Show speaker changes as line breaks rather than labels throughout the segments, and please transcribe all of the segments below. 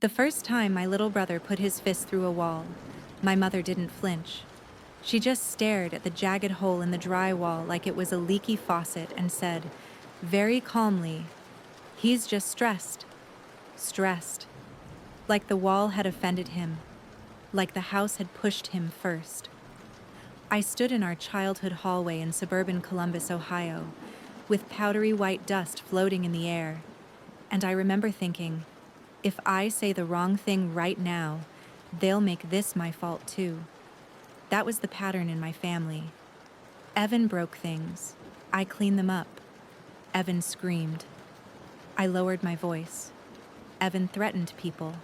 The first time my little brother put his fist through a wall, my mother didn't flinch. She just stared at the jagged hole in the drywall like it was a leaky faucet and said, very calmly, "He's just stressed." Stressed. Like the wall had offended him. Like the house had pushed him first. I stood in our childhood hallway in suburban Columbus, Ohio, with powdery white dust floating in the air, and I remember thinking, if I say the wrong thing right now, they'll make this my fault too. That was the pattern in my family. Evan broke things. I cleaned them up. Evan screamed. I lowered my voice. Evan threatened people.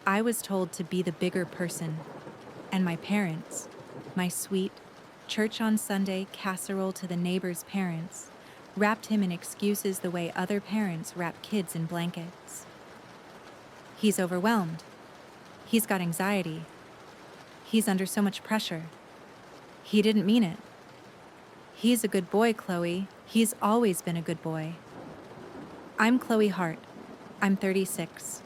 I was told to be the bigger person. And my parents, my sweet, church on Sunday casserole to the neighbor's parents, wrapped him in excuses the way other parents wrap kids in blankets. He's overwhelmed. He's got anxiety. He's under so much pressure. He didn't mean it. He's a good boy, Chloe. He's always been a good boy. I'm Chloe Hart. I'm 36.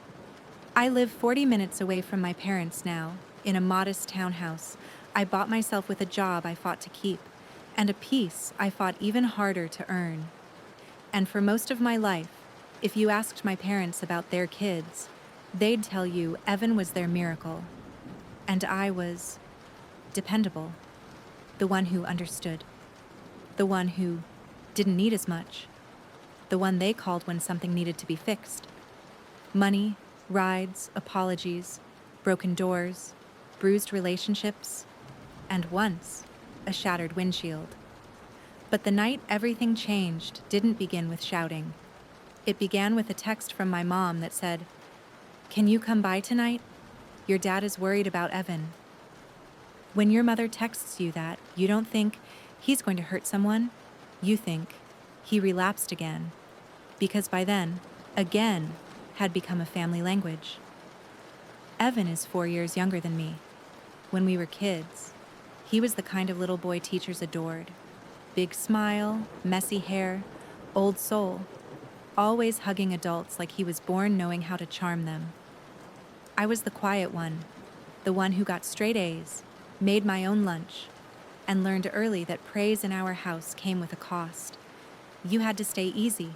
I live 40 minutes away from my parents now, in a modest townhouse. I bought myself with a job I fought to keep, and a peace I fought even harder to earn. And for most of my life, if you asked my parents about their kids, they'd tell you Evan was their miracle, and I was dependable, the one who understood, the one who didn't need as much, the one they called when something needed to be fixed. Money, rides, apologies, broken doors, bruised relationships, and once, a shattered windshield. But the night everything changed didn't begin with shouting. It began with a text from my mom that said, "Can you come by tonight? Your dad is worried about Evan." When your mother texts you that, you don't think, he's going to hurt someone. You think, he relapsed again. Because by then, again had become a family language. Evan is 4 years younger than me. When we were kids, he was the kind of little boy teachers adored. Big smile, messy hair, old soul, always hugging adults like he was born knowing how to charm them. I was the quiet one, the one who got straight A's, made my own lunch, and learned early that praise in our house came with a cost. You had to stay easy.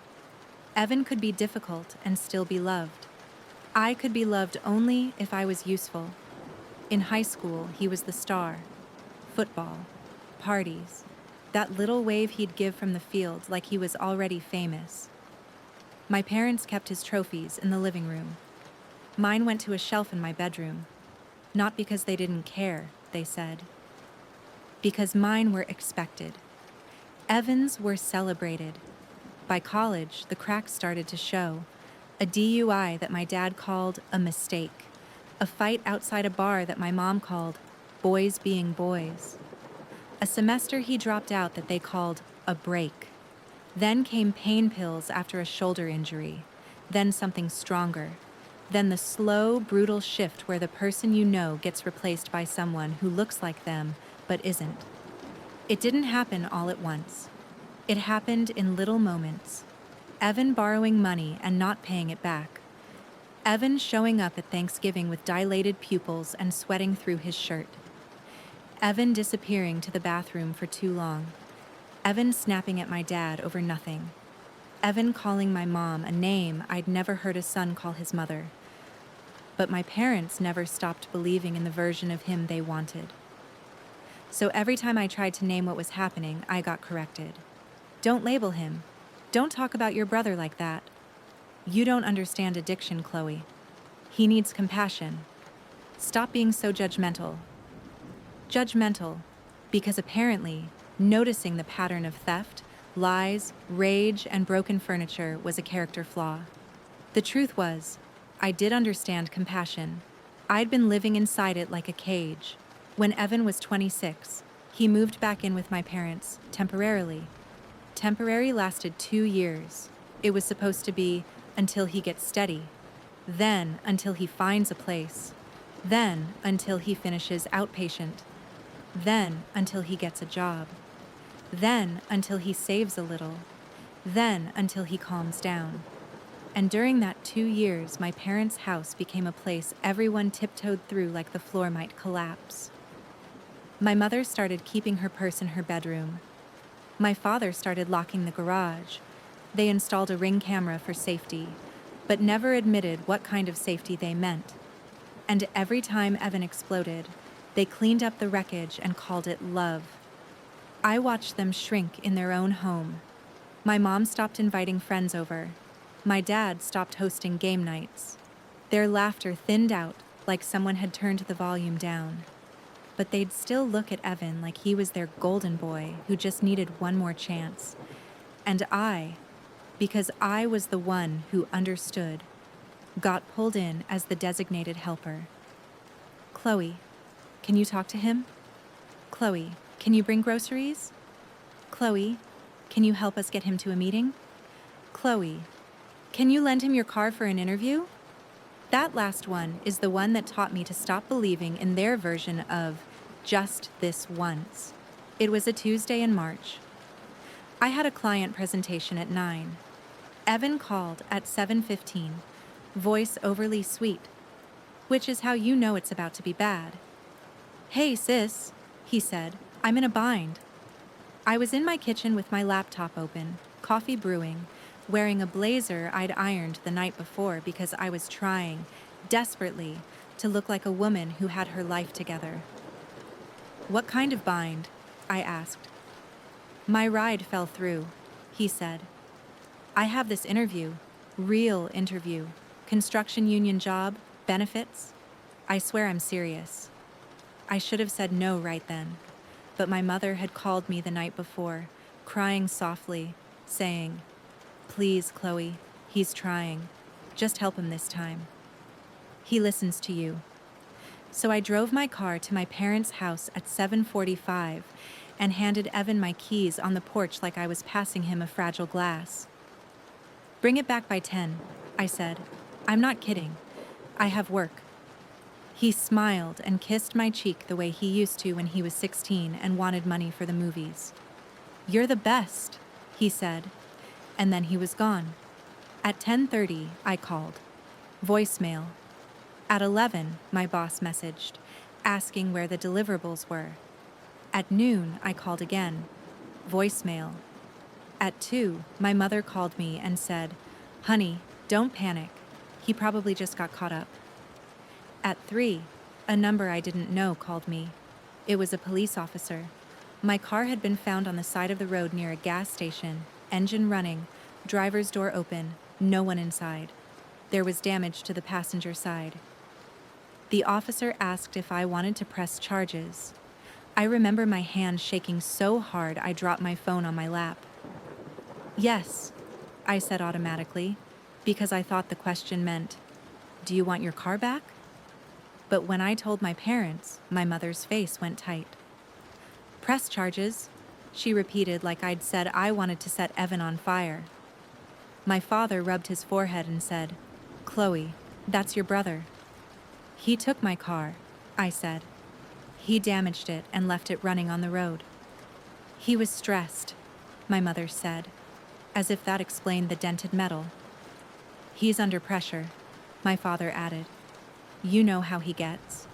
Evan could be difficult and still be loved. I could be loved only if I was useful. In high school, he was the star. Football, parties, that little wave he'd give from the field like he was already famous. My parents kept his trophies in the living room. Mine went to a shelf in my bedroom. Not because they didn't care, they said. Because mine were expected. Evans were celebrated. By college, the cracks started to show. A DUI that my dad called a mistake. A fight outside a bar that my mom called boys being boys. A semester he dropped out that they called a break. Then came pain pills after a shoulder injury. Then something stronger. Then the slow, brutal shift where the person you know gets replaced by someone who looks like them but isn't. It didn't happen all at once. It happened in little moments. Evan borrowing money and not paying it back. Evan showing up at Thanksgiving with dilated pupils and sweating through his shirt. Evan disappearing to the bathroom for too long. Evan snapping at my dad over nothing. Evan calling my mom a name I'd never heard a son call his mother. But my parents never stopped believing in the version of him they wanted. So every time I tried to name what was happening, I got corrected. Don't label him. Don't talk about your brother like that. You don't understand addiction, Chloe. He needs compassion. Stop being so judgmental. Judgmental, because apparently, noticing the pattern of theft, lies, rage, and broken furniture was a character flaw. The truth was, I did understand compassion. I'd been living inside it like a cage. When Evan was 26, he moved back in with my parents, temporarily. Temporary lasted 2 years. It was supposed to be until he gets steady, then until he finds a place, then until he finishes outpatient, then until he gets a job, then until he saves a little, then until he calms down. And during that 2 years, my parents' house became a place everyone tiptoed through like the floor might collapse. My mother started keeping her purse in her bedroom. My father started locking the garage. They installed a ring camera for safety, but never admitted what kind of safety they meant. And every time Evan exploded, they cleaned up the wreckage and called it love. I watched them shrink in their own home. My mom stopped inviting friends over. My dad stopped hosting game nights. Their laughter thinned out like someone had turned the volume down. But they'd still look at Evan like he was their golden boy who just needed one more chance. And I, because I was the one who understood, got pulled in as the designated helper. Chloe, can you talk to him? Chloe, can you bring groceries? Chloe, can you help us get him to a meeting? Chloe, can you lend him your car for an interview? That last one is the one that taught me to stop believing in their version of just this once. It was a Tuesday in March. I had a client presentation at 9. Evan called at 7:15, voice overly sweet, which is how you know it's about to be bad. "Hey, sis," he said, "I'm in a bind." I was in my kitchen with my laptop open, coffee brewing, wearing a blazer I'd ironed the night before because I was trying, desperately, to look like a woman who had her life together. "What kind of bind?" I asked. "My ride fell through," he said. "I have this interview, real interview, construction union job, benefits. I swear I'm serious." I should have said no right then, but my mother had called me the night before, crying softly, saying, "Please, Chloe, he's trying. Just help him this time. He listens to you." So I drove my car to my parents' house at 7:45 and handed Evan my keys on the porch like I was passing him a fragile glass. "Bring it back by 10, I said. "I'm not kidding. I have work." He smiled and kissed my cheek the way he used to when he was 16 and wanted money for the movies. "You're the best," he said, and then he was gone. At 10:30, I called. Voicemail. At 11, my boss messaged, asking where the deliverables were. At noon, I called again. Voicemail. At 2, my mother called me and said, "Honey, don't panic. He probably just got caught up." At 3, a number I didn't know called me. It was a police officer. My car had been found on the side of the road near a gas station, engine running, driver's door open, no one inside. There was damage to the passenger side. The officer asked if I wanted to press charges. I remember my hand shaking so hard I dropped my phone on my lap. "Yes," I said automatically, because I thought the question meant, "Do you want your car back?" But when I told my parents, my mother's face went tight. "Press charges," she repeated like I'd said I wanted to set Evan on fire. My father rubbed his forehead and said, "Chloe, that's your brother." "He took my car," I said. "He damaged it and left it running on the road." "He was stressed," my mother said, as if that explained the dented metal. "He's under pressure," my father added. "You know how he gets."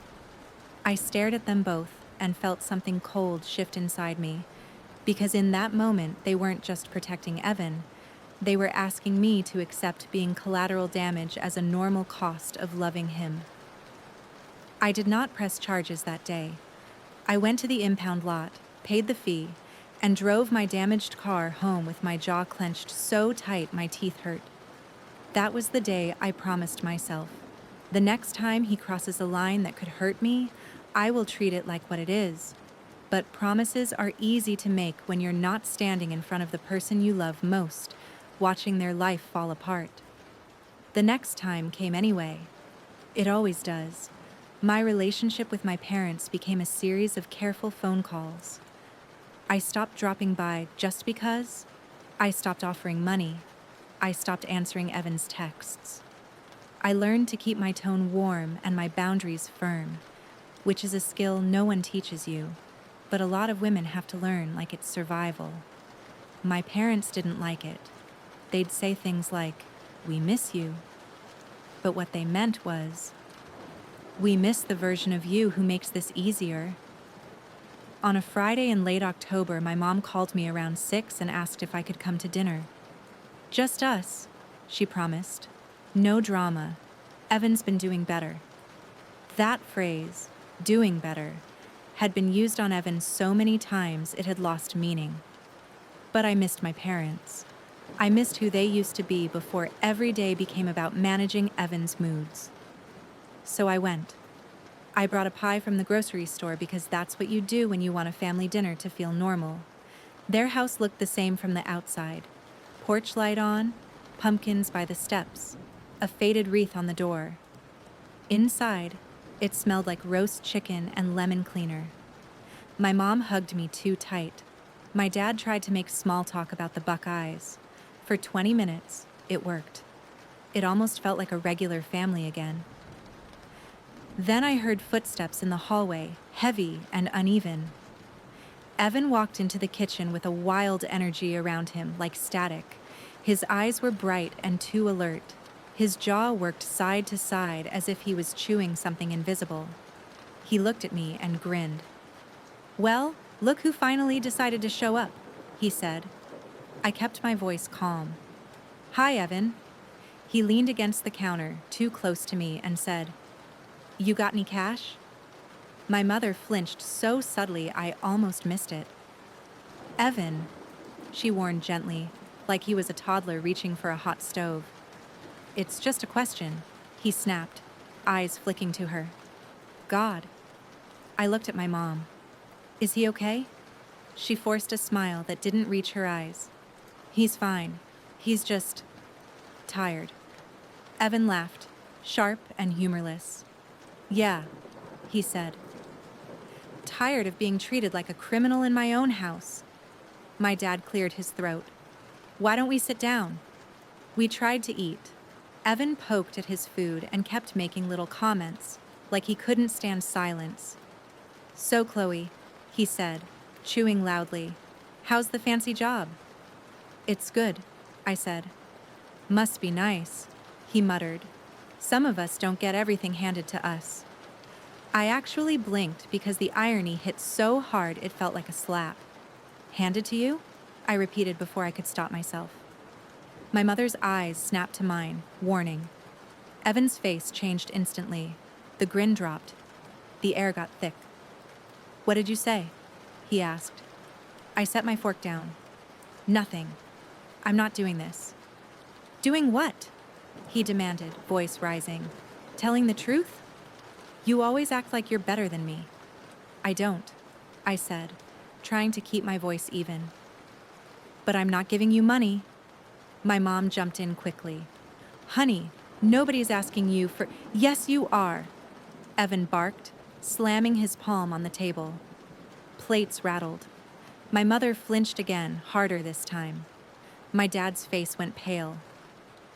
I stared at them both and felt something cold shift inside me, because in that moment they weren't just protecting Evan, they were asking me to accept being collateral damage as a normal cost of loving him. I did not press charges that day. I went to the impound lot, paid the fee, and drove my damaged car home with my jaw clenched so tight my teeth hurt. That was the day I promised myself. The next time he crosses a line that could hurt me, I will treat it like what it is. But promises are easy to make when you're not standing in front of the person you love most, watching their life fall apart. The next time came anyway. It always does. My relationship with my parents became a series of careful phone calls. I stopped dropping by just because. I stopped offering money. I stopped answering Evan's texts. I learned to keep my tone warm and my boundaries firm, which is a skill no one teaches you, but a lot of women have to learn like it's survival. My parents didn't like it. They'd say things like, "We miss you." But what they meant was, "We miss the version of you who makes this easier." On a Friday in late October, my mom called me around 6 and asked if I could come to dinner. "Just us," she promised. "No drama. Evan's been doing better." That phrase, "doing better," had been used on Evan so many times it had lost meaning. But I missed my parents. I missed who they used to be before every day became about managing Evan's moods. So I went. I brought a pie from the grocery store because that's what you do when you want a family dinner to feel normal. Their house looked the same from the outside. Porch light on, pumpkins by the steps, a faded wreath on the door. Inside, it smelled like roast chicken and lemon cleaner. My mom hugged me too tight. My dad tried to make small talk about the Buckeyes. For 20 minutes, it worked. It almost felt like a regular family again. Then I heard footsteps in the hallway, heavy and uneven. Evan walked into the kitchen with a wild energy around him, like static. His eyes were bright and too alert. His jaw worked side to side as if he was chewing something invisible. He looked at me and grinned. "Well, look who finally decided to show up," he said. I kept my voice calm. "Hi, Evan." He leaned against the counter, too close to me, and said, "You got any cash?" My mother flinched so subtly I almost missed it. "Evan," she warned gently, like he was a toddler reaching for a hot stove. "It's just a question," he snapped, eyes flicking to her. "God." I looked at my mom. "Is he okay?" She forced a smile that didn't reach her eyes. "He's fine. He's just tired." Evan laughed, sharp and humorless. "Yeah," he said. "Tired of being treated like a criminal in my own house." My dad cleared his throat. "Why don't we sit down?" We tried to eat. Evan poked at his food and kept making little comments, like he couldn't stand silence. "So, Chloe," he said, chewing loudly, "how's the fancy job?" "It's good," I said. "Must be nice," he muttered. "Some of us don't get everything handed to us." I actually blinked because the irony hit so hard it felt like a slap. "Handed to you?" I repeated before I could stop myself. My mother's eyes snapped to mine, warning. Evan's face changed instantly. The grin dropped. The air got thick. "What did you say?" he asked. I set my fork down. "Nothing. I'm not doing this." "Doing what?" he demanded, voice rising. "Telling the truth? You always act like you're better than me." "I don't," I said, trying to keep my voice even. "But I'm not giving you money." My mom jumped in quickly. "Honey, nobody's asking you for—" "Yes, you are," Evan barked, slamming his palm on the table. Plates rattled. My mother flinched again, harder this time. My dad's face went pale.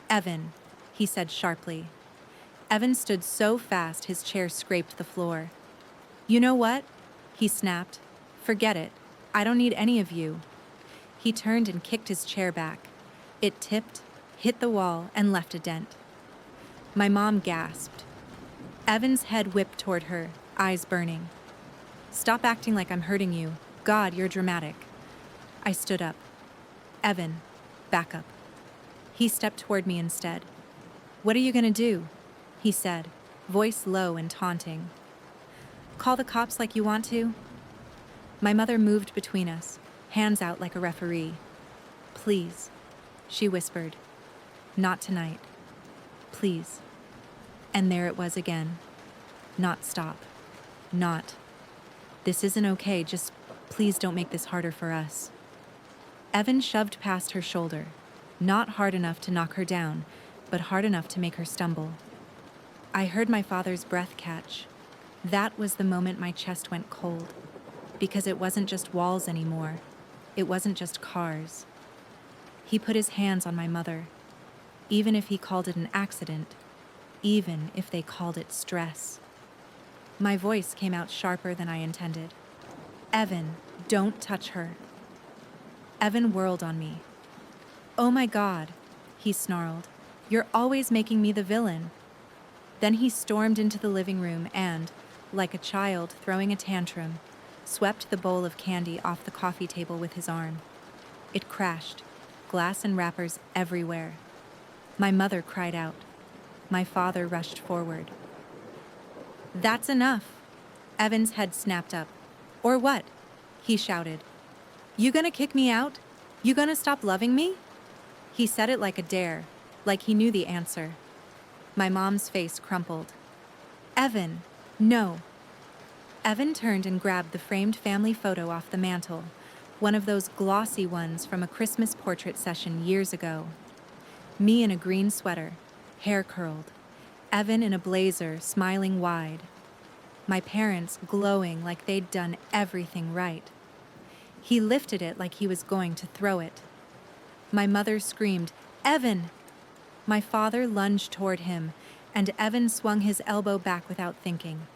"Evan," he said sharply. Evan stood so fast his chair scraped the floor. "You know what?" he snapped. "Forget it. I don't need any of you." He turned and kicked his chair back. It tipped, hit the wall, and left a dent. My mom gasped. Evan's head whipped toward her, eyes burning. "Stop acting like I'm hurting you. God, you're dramatic." I stood up. "Evan, back up." He stepped toward me instead. "What are you gonna do?" he said, voice low and taunting. "Call the cops like you want to?" My mother moved between us, hands out like a referee. "Please," she whispered. "Not tonight. Please." And there it was again. Not stop. Not. "This isn't okay, just please don't make this harder for us." Evan shoved past her shoulder, not hard enough to knock her down, but hard enough to make her stumble. I heard my father's breath catch. That was the moment my chest went cold, because it wasn't just walls anymore. It wasn't just cars. He put his hands on my mother, even if he called it an accident, even if they called it stress. My voice came out sharper than I intended. "Evan, don't touch her." Evan whirled on me. "Oh my God," he snarled. You're always making me the villain." Then he stormed into the living room and, like a child throwing a tantrum, swept the bowl of candy off the coffee table with his arm. It crashed, glass and wrappers everywhere. My mother cried out. My father rushed forward. "That's enough." Evan's head snapped up. "Or what?" he shouted. "You gonna kick me out? You gonna stop loving me?" He said it like a dare, like he knew the answer. My mom's face crumpled. "Evan, no." Evan turned and grabbed the framed family photo off the mantel, one of those glossy ones from a Christmas portrait session years ago. Me in a green sweater, hair curled. Evan in a blazer, smiling wide. My parents glowing like they'd done everything right. He lifted it like he was going to throw it. My mother screamed, "Evan!" My father lunged toward him, and Evan swung his elbow back without thinking.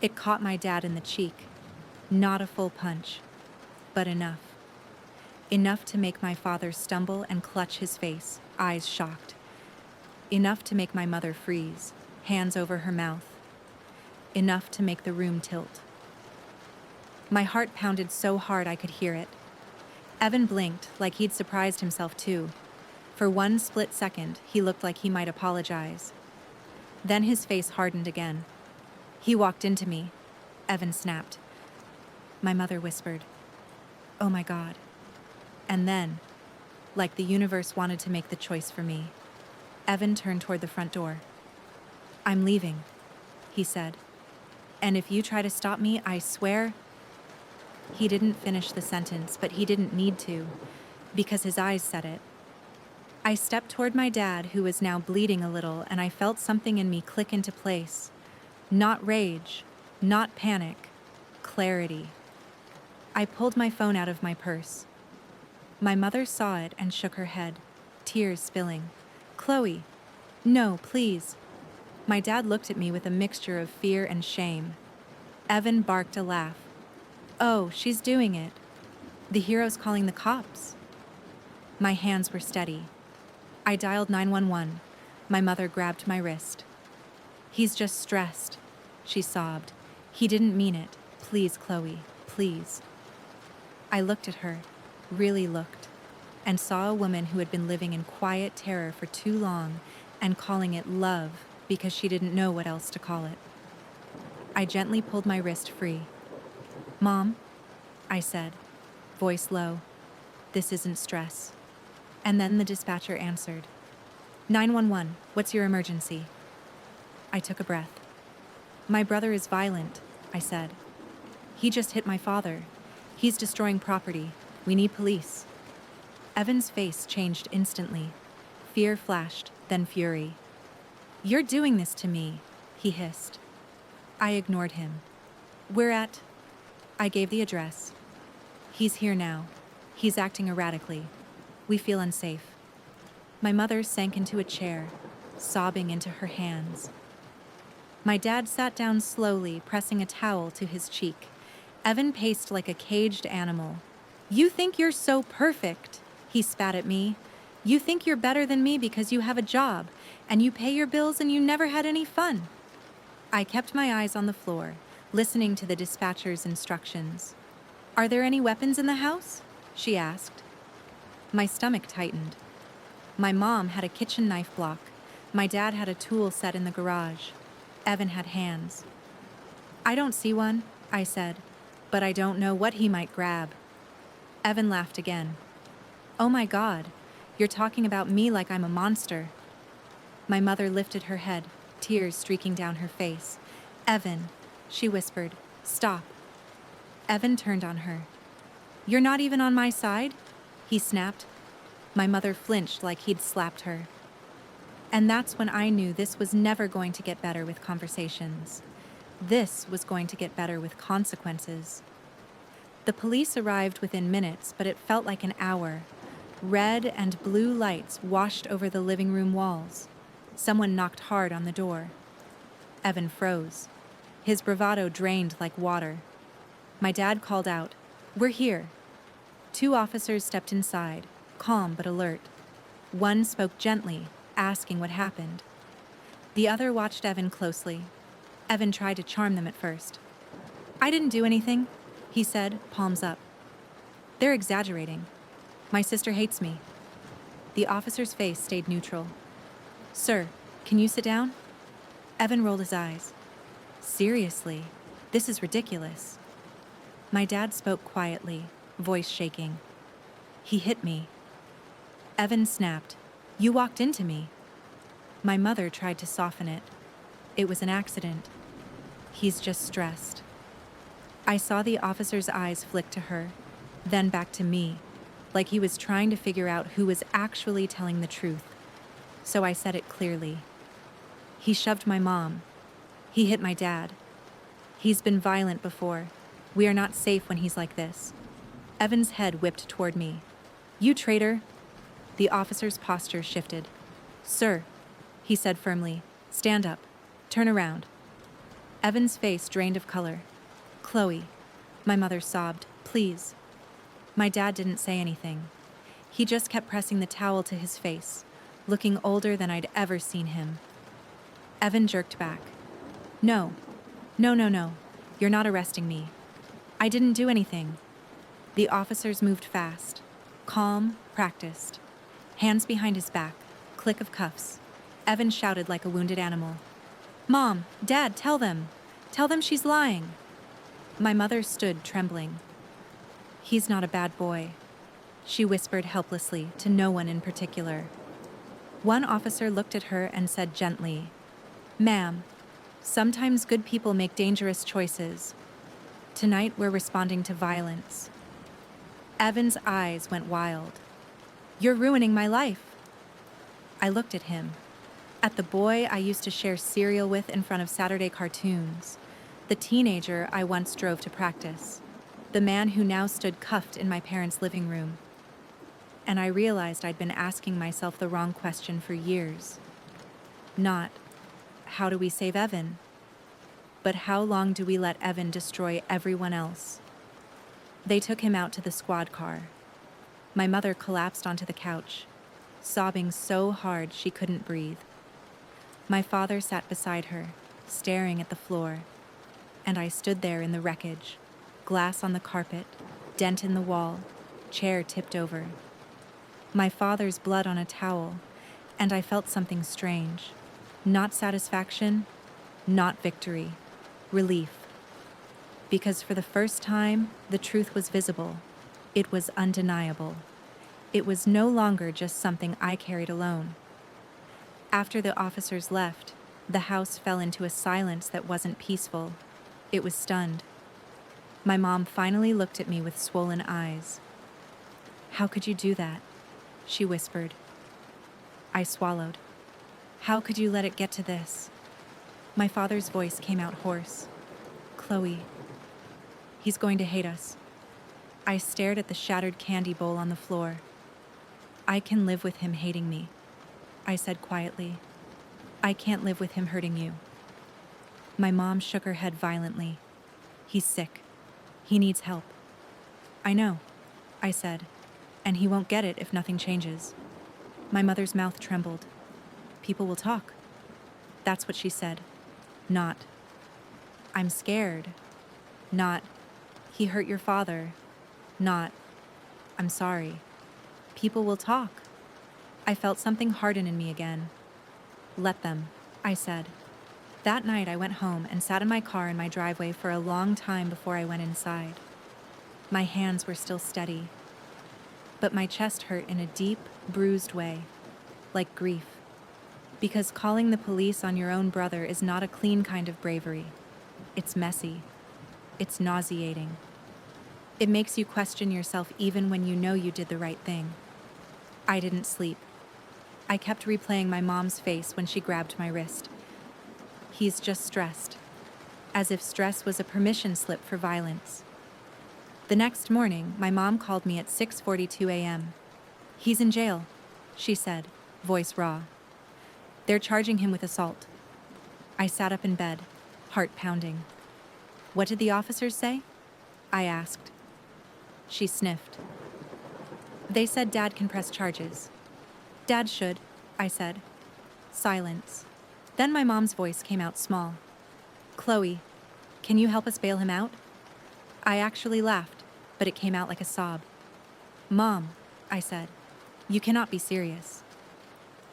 It caught my dad in the cheek. Not a full punch, but enough. Enough to make my father stumble and clutch his face, eyes shocked. Enough to make my mother freeze, hands over her mouth. Enough to make the room tilt. My heart pounded so hard I could hear it. Evan blinked like he'd surprised himself too. For one split second, he looked like he might apologize. Then his face hardened again. "He walked into me," Evan snapped. My mother whispered, "Oh my God." And then, like the universe wanted to make the choice for me, Evan turned toward the front door. "I'm leaving," he said. "And if you try to stop me, I swear—" He didn't finish the sentence, but he didn't need to, because his eyes said it. I stepped toward my dad, who was now bleeding a little, and I felt something in me click into place. Not rage, not panic, clarity. I pulled my phone out of my purse. My mother saw it and shook her head, tears spilling. "Chloe, no, please." My dad looked at me with a mixture of fear and shame. Evan barked a laugh. "Oh, she's doing it. The hero's calling the cops." My hands were steady. I dialed 911. My mother grabbed my wrist. "He's just stressed," she sobbed. "He didn't mean it. Please, Chloe, please." I looked at her, really looked, and saw a woman who had been living in quiet terror for too long and calling it love because she didn't know what else to call it. I gently pulled my wrist free. "Mom," I said, voice low, "this isn't stress." And then the dispatcher answered. 911, what's your emergency?" I took a breath. "My brother is violent," I said. "He just hit my father. He's destroying property. We need police." Evan's face changed instantly. Fear flashed, then fury. "You're doing this to me," he hissed. I ignored him. "We're at—" I gave the address. "He's here now. He's acting erratically. We feel unsafe." My mother sank into a chair, sobbing into her hands. My dad sat down slowly, pressing a towel to his cheek. Evan paced like a caged animal. "You think you're so perfect," he spat at me. "You think you're better than me because you have a job, and you pay your bills and you never had any fun." I kept my eyes on the floor, listening to the dispatcher's instructions. "Are there any weapons in the house?" she asked. My stomach tightened. My mom had a kitchen knife block. My dad had a tool set in the garage. Evan had hands. "I don't see one," I said, "but I don't know what he might grab." Evan laughed again. "Oh my God, you're talking about me like I'm a monster." My mother lifted her head, tears streaking down her face. "Evan," she whispered, "stop." Evan turned on her. "You're not even on my side?" he snapped. My mother flinched like he'd slapped her. And that's when I knew this was never going to get better with conversations. This was going to get better with consequences. The police arrived within minutes, but it felt like an hour. Red and blue lights washed over the living room walls. Someone knocked hard on the door. Evan froze. His bravado drained like water. My dad called out, "We're here." 2 officers stepped inside, calm but alert. One spoke gently, asking what happened. The other watched Evan closely. Evan tried to charm them at first. "I didn't do anything," he said, palms up. "They're exaggerating. My sister hates me." The officer's face stayed neutral. "Sir, can you sit down?" Evan rolled his eyes. "Seriously, this is ridiculous." My dad spoke quietly, voice shaking. "He hit me." Evan snapped. "You walked into me." My mother tried to soften it. "It was an accident. He's just stressed." I saw the officer's eyes flick to her, then back to me, like he was trying to figure out who was actually telling the truth. So I said it clearly. "He shoved my mom. He hit my dad. He's been violent before. We are not safe when he's like this." Evan's head whipped toward me. "You traitor!" The officer's posture shifted. "Sir," he said firmly, "stand up. Turn around." Evan's face drained of color. "Chloe," my mother sobbed, "please." My dad didn't say anything. He just kept pressing the towel to his face, looking older than I'd ever seen him. Evan jerked back. No. You're not arresting me. I didn't do anything." The officers moved fast. Calm, practiced. Hands behind his back, click of cuffs. Evan shouted like a wounded animal. "Mom, Dad, tell them. Tell them she's lying." My mother stood trembling. "He's not a bad boy," she whispered helplessly to no one in particular. One officer looked at her and said gently, "Ma'am, sometimes good people make dangerous choices. Tonight we're responding to violence." Evan's eyes went wild. "You're ruining my life." I looked at him, at the boy I used to share cereal with in front of Saturday cartoons, the teenager I once drove to practice, the man who now stood cuffed in my parents' living room. And I realized I'd been asking myself the wrong question for years. Not, how do we save Evan? But how long do we let Evan destroy everyone else? They took him out to the squad car. My mother collapsed onto the couch, sobbing so hard she couldn't breathe. My father sat beside her, staring at the floor, and I stood there in the wreckage, glass on the carpet, dent in the wall, chair tipped over. My father's blood on a towel, and I felt something strange. Not satisfaction, not victory, relief. Because for the first time, the truth was visible. It was undeniable. It was no longer just something I carried alone. After the officers left, the house fell into a silence that wasn't peaceful. It was stunned. My mom finally looked at me with swollen eyes. "How could you do that?" she whispered. I swallowed. "How could you let it get to this?" My father's voice came out hoarse. "Chloe, he's going to hate us." I stared at the shattered candy bowl on the floor. "I can live with him hating me," I said quietly. "I can't live with him hurting you." My mom shook her head violently. "He's sick. He needs help." "I know," I said, "and he won't get it if nothing changes." My mother's mouth trembled. "People will talk." That's what she said. Not, "I'm scared." Not, "He hurt your father." Not, "I'm sorry." People will talk. I felt something harden in me again. "Let them," I said. That night I went home and sat in my car in my driveway for a long time before I went inside. My hands were still steady, but my chest hurt in a deep, bruised way, like grief. Because calling the police on your own brother is not a clean kind of bravery. It's messy. It's nauseating. It makes you question yourself even when you know you did the right thing. I didn't sleep. I kept replaying my mom's face when she grabbed my wrist. He's just stressed. As if stress was a permission slip for violence. The next morning, my mom called me at 6:42 a.m. "He's in jail," she said, voice raw. "They're charging him with assault." I sat up in bed, heart pounding. "What did the officers say?" I asked. She sniffed. "They said Dad can press charges." "Dad should," I said. Silence. Then my mom's voice came out small. Chloe, can you help us bail him out? I actually laughed, but it came out like a sob. Mom, I said, you cannot be serious.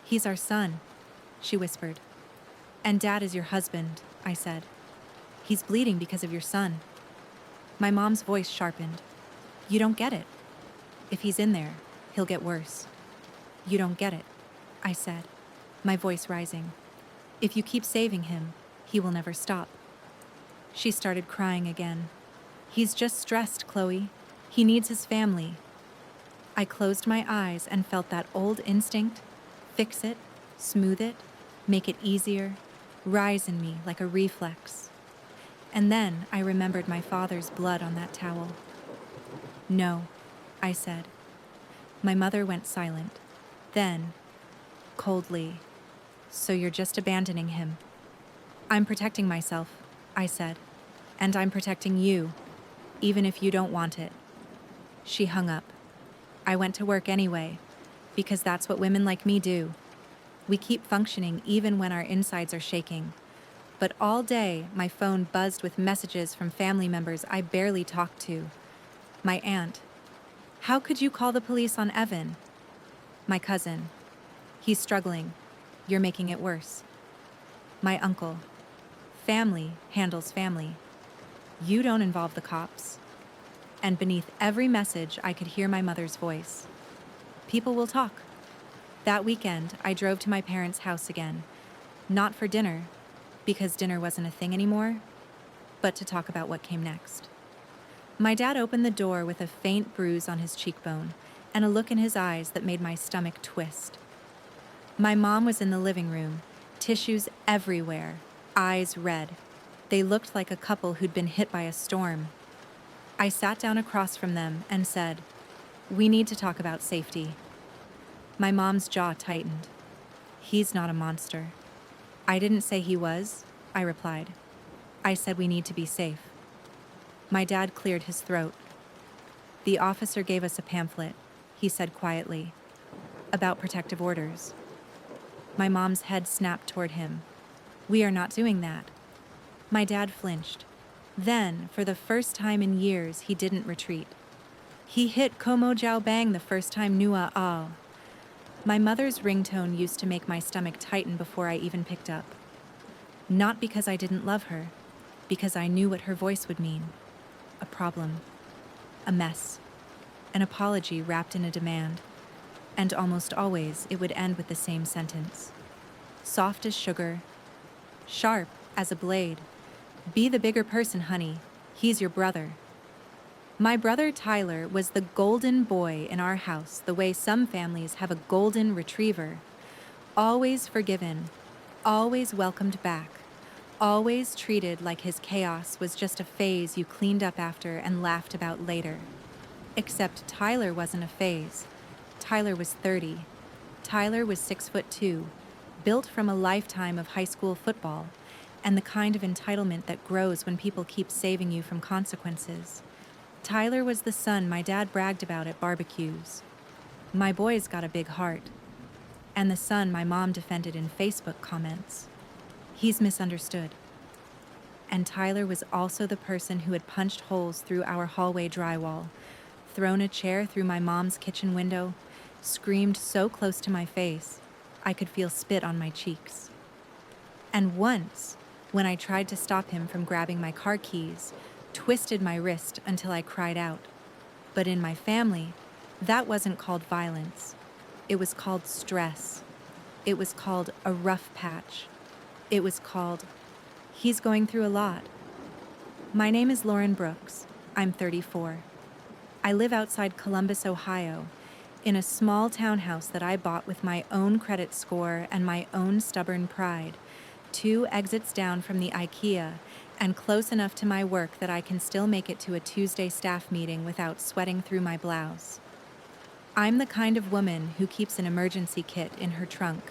He's our son, she whispered. And Dad is your husband, I said. He's bleeding because of your son. My mom's voice sharpened. You don't get it. If he's in there, he'll get worse. You don't get it, I said, my voice rising. If you keep saving him, he will never stop. She started crying again. He's just stressed, Chloe. He needs his family. I closed my eyes and felt that old instinct, fix it, smooth it, make it easier, rise in me like a reflex. And then I remembered my father's blood on that towel. No, I said. My mother went silent. Then, coldly, so you're just abandoning him. I'm protecting myself, I said, and I'm protecting you, even if you don't want it. She hung up. I went to work anyway, because that's what women like me do. We keep functioning even when our insides are shaking. But all day, my phone buzzed with messages from family members I barely talked to. My aunt. How could you call the police on Evan? My cousin. He's struggling. You're making it worse. My uncle. Family handles family. You don't involve the cops. And beneath every message, I could hear my mother's voice. People will talk. That weekend, I drove to my parents' house again. Not for dinner, because dinner wasn't a thing anymore, but to talk about what came next. My dad opened the door with a faint bruise on his cheekbone and a look in his eyes that made my stomach twist. My mom was in the living room, tissues everywhere, eyes red. They looked like a couple who'd been hit by a storm. I sat down across from them and said, "We need to talk about safety." My mom's jaw tightened. He's not a monster. I didn't say he was, I replied. I said we need to be safe. My dad cleared his throat. The officer gave us a pamphlet, he said quietly, about protective orders. My mom's head snapped toward him. We are not doing that. My dad flinched. Then, for the first time in years, he didn't retreat. He hit Como Jiao Bang the first time Nua Al. My mother's ringtone used to make my stomach tighten before I even picked up. Not because I didn't love her, because I knew what her voice would mean. A problem. A mess. An apology wrapped in a demand. And almost always it would end with the same sentence. Soft as sugar. Sharp as a blade. Be the bigger person, honey. He's your brother. My brother Tyler was the golden boy in our house, the way some families have a golden retriever. Always forgiven, always welcomed back, always treated like his chaos was just a phase you cleaned up after and laughed about later. Except Tyler wasn't a phase. Tyler was 30. Tyler was 6'2", built from a lifetime of high school football, and the kind of entitlement that grows when people keep saving you from consequences. Tyler was the son my dad bragged about at barbecues. My boy's got a big heart. And the son my mom defended in Facebook comments. He's misunderstood. And Tyler was also the person who had punched holes through our hallway drywall, thrown a chair through my mom's kitchen window, screamed so close to my face, I could feel spit on my cheeks. And once, when I tried to stop him from grabbing my car keys, twisted my wrist until I cried out. But in my family, that wasn't called violence. It was called stress. It was called a rough patch. It was called, he's going through a lot. My name is Lauren Brooks. I'm 34. I live outside Columbus, Ohio, in a small townhouse that I bought with my own credit score and my own stubborn pride, 2 exits down from the IKEA and close enough to my work that I can still make it to a Tuesday staff meeting without sweating through my blouse. I'm the kind of woman who keeps an emergency kit in her trunk.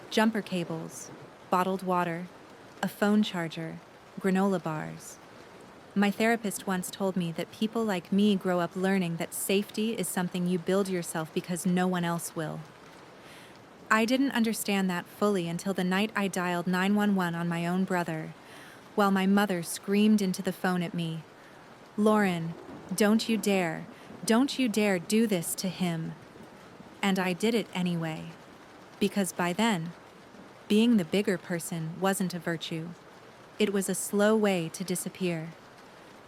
Jumper cables, bottled water, a phone charger, granola bars. My therapist once told me that people like me grow up learning that safety is something you build yourself because no one else will. I didn't understand that fully until the night I dialed 911 on my own brother, while my mother screamed into the phone at me, "Lauren, don't you dare do this to him." And I did it anyway, because by then, being the bigger person wasn't a virtue. It was a slow way to disappear.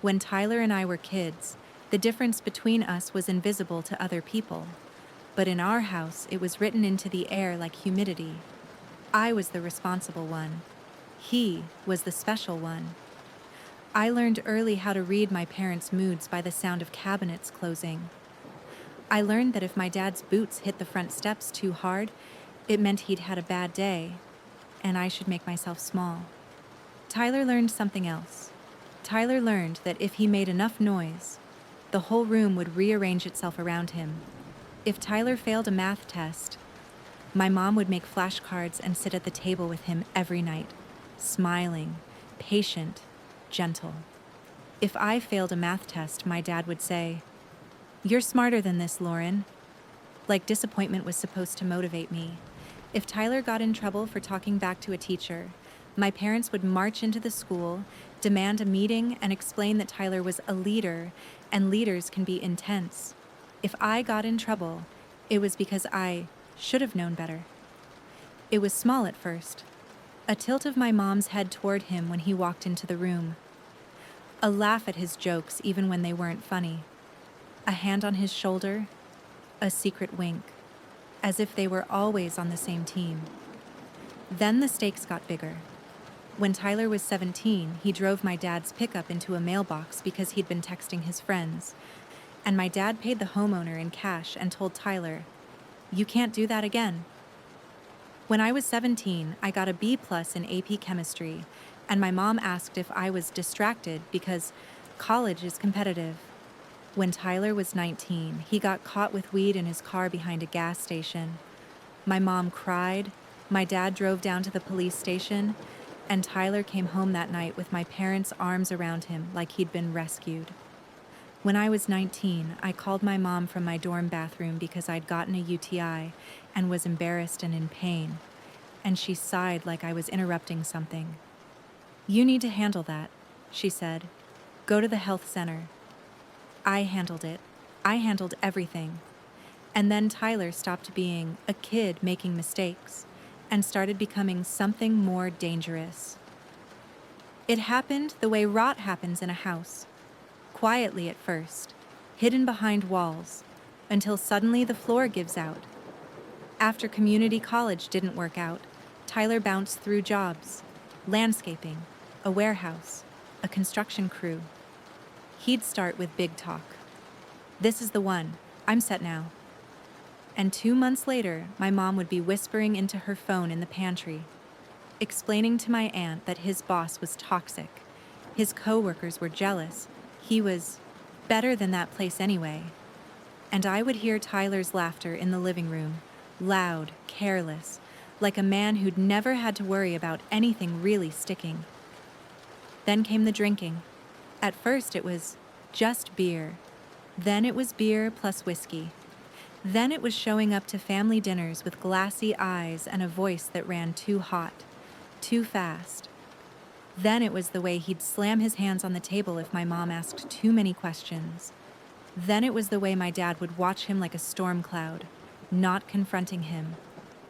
When Tyler and I were kids, the difference between us was invisible to other people. But in our house, it was written into the air like humidity. I was the responsible one. He was the special one. I learned early how to read my parents' moods by the sound of cabinets closing. I learned that if my dad's boots hit the front steps too hard, it meant he'd had a bad day, and I should make myself small. Tyler learned something else. Tyler learned that if he made enough noise, the whole room would rearrange itself around him. If Tyler failed a math test, my mom would make flashcards and sit at the table with him every night, smiling, patient, gentle. If I failed a math test, my dad would say, "You're smarter than this, Lauren." Like disappointment was supposed to motivate me. If Tyler got in trouble for talking back to a teacher, my parents would march into the school, demand a meeting, and explain that Tyler was a leader, and leaders can be intense. If I got in trouble, it was because I should have known better. It was small at first. A tilt of my mom's head toward him when he walked into the room. A laugh at his jokes even when they weren't funny. A hand on his shoulder. A secret wink. As if they were always on the same team. Then the stakes got bigger. When Tyler was 17, he drove my dad's pickup into a mailbox because he'd been texting his friends. And my dad paid the homeowner in cash and told Tyler, "You can't do that again." When I was 17, I got a B+ in AP chemistry, and my mom asked if I was distracted because college is competitive. When Tyler was 19, he got caught with weed in his car behind a gas station. My mom cried, my dad drove down to the police station, and Tyler came home that night with my parents' arms around him like he'd been rescued. When I was 19, I called my mom from my dorm bathroom because I'd gotten a UTI and was embarrassed and in pain, and she sighed like I was interrupting something. "You need to handle that," she said. "Go to the health center." I handled it. I handled everything. And then Tyler stopped being a kid making mistakes and started becoming something more dangerous. It happened the way rot happens in a house. Quietly at first, hidden behind walls, until suddenly the floor gives out. After community college didn't work out, Tyler bounced through jobs, landscaping, a warehouse, a construction crew. He'd start with big talk. "This is the one. I'm set now." And 2 months later, my mom would be whispering into her phone in the pantry, explaining to my aunt that his boss was toxic. His coworkers were jealous. He was better than that place anyway. And I would hear Tyler's laughter in the living room, loud, careless, like a man who'd never had to worry about anything really sticking. Then came the drinking. At first it was just beer. Then it was beer plus whiskey. Then it was showing up to family dinners with glassy eyes and a voice that ran too hot, too fast. Then it was the way he'd slam his hands on the table if my mom asked too many questions. Then it was the way my dad would watch him like a storm cloud, not confronting him,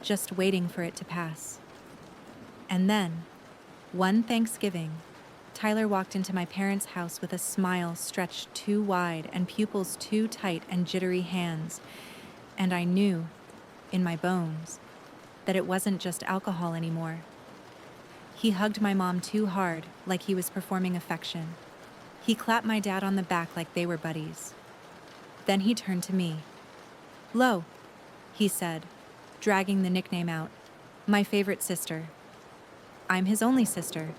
just waiting for it to pass. And then, one Thanksgiving, Tyler walked into my parents' house with a smile stretched too wide and pupils too tight and jittery hands, and I knew, in my bones, that it wasn't just alcohol anymore. He hugged my mom too hard, like he was performing affection. He clapped my dad on the back like they were buddies. Then he turned to me. "Lo," he said, dragging the nickname out, "my favorite sister. I'm his only sister."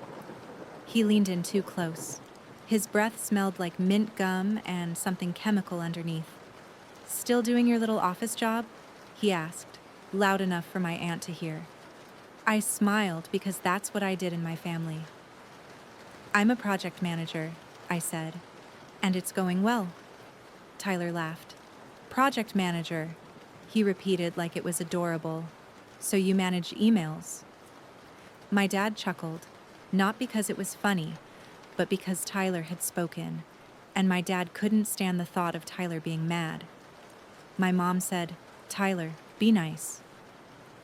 He leaned in too close. His breath smelled like mint gum and something chemical underneath. "Still doing your little office job?" he asked, loud enough for my aunt to hear. I smiled because that's what I did in my family. "I'm a project manager," I said, "and it's going well." Tyler laughed. "Project manager," he repeated like it was adorable. So you manage emails? My dad chuckled, not because it was funny, but because Tyler had spoken, and my dad couldn't stand the thought of Tyler being mad. My mom said, "Tyler, be nice."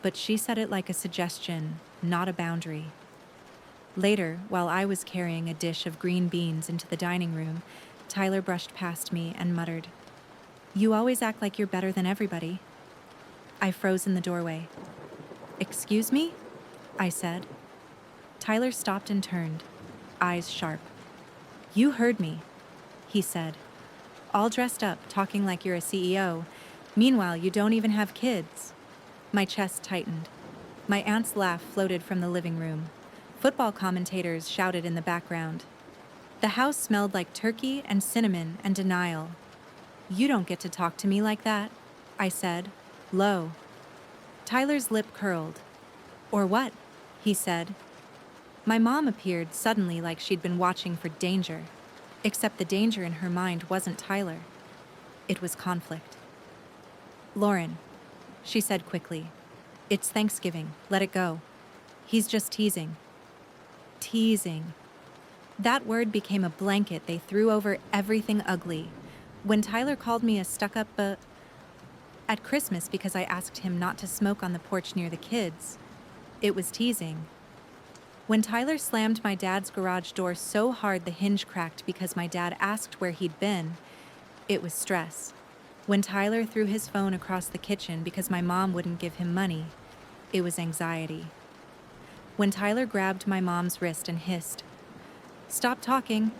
But she said it like a suggestion, not a boundary. Later, while I was carrying a dish of green beans into the dining room, Tyler brushed past me and muttered, "You always act like you're better than everybody." I froze in the doorway. "Excuse me?" I said. Tyler stopped and turned, eyes sharp. "You heard me," he said. "All dressed up, talking like you're a CEO. Meanwhile, you don't even have kids." My chest tightened. My aunt's laugh floated from the living room. Football commentators shouted in the background. The house smelled like turkey and cinnamon and denial. "You don't get to talk to me like that," I said, low. Tyler's lip curled. "Or what?" he said. My mom appeared suddenly like she'd been watching for danger, except the danger in her mind wasn't Tyler. It was conflict. "Lauren," she said quickly, "it's Thanksgiving. Let it go. He's just teasing." Teasing. That word became a blanket they threw over everything ugly. When Tyler called me a stuck-up at Christmas because I asked him not to smoke on the porch near the kids, it was teasing. When Tyler slammed my dad's garage door so hard the hinge cracked because my dad asked where he'd been, it was stress. When Tyler threw his phone across the kitchen because my mom wouldn't give him money, it was anxiety. When Tyler grabbed my mom's wrist and hissed, "Stop talking,"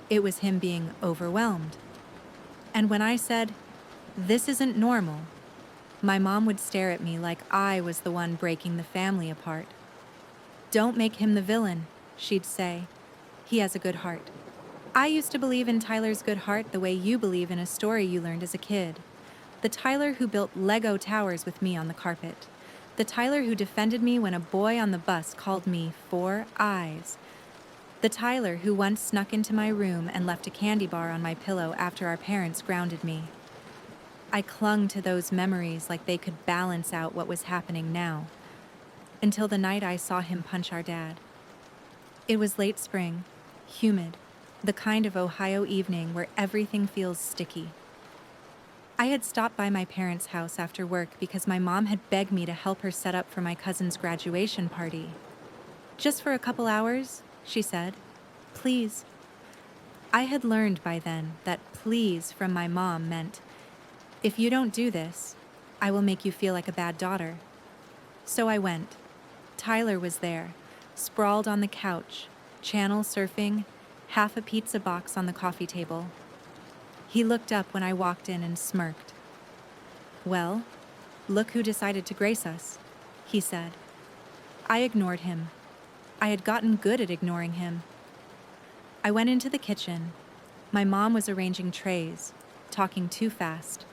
it was him being overwhelmed. And when I said, "This isn't normal," my mom would stare at me like I was the one breaking the family apart. "Don't make him the villain," she'd say. "He has a good heart." I used to believe in Tyler's good heart the way you believe in a story you learned as a kid. The Tyler who built Lego towers with me on the carpet. The Tyler who defended me when a boy on the bus called me 4 eyes. The Tyler who once snuck into my room and left a candy bar on my pillow after our parents grounded me. I clung to those memories like they could balance out what was happening now, until the night I saw him punch our dad. It was late spring, humid, the kind of Ohio evening where everything feels sticky. I had stopped by my parents' house after work because my mom had begged me to help her set up for my cousin's graduation party. "Just for a couple hours," she said. "Please." I had learned by then that "please" from my mom meant, "If you don't do this, I will make you feel like a bad daughter." So I went. Tyler was there, sprawled on the couch, channel surfing, half a pizza box on the coffee table. He looked up when I walked in and smirked. "Well, look who decided to grace us," he said. I ignored him. I had gotten good at ignoring him. I went into the kitchen. My mom was arranging trays, talking too fast.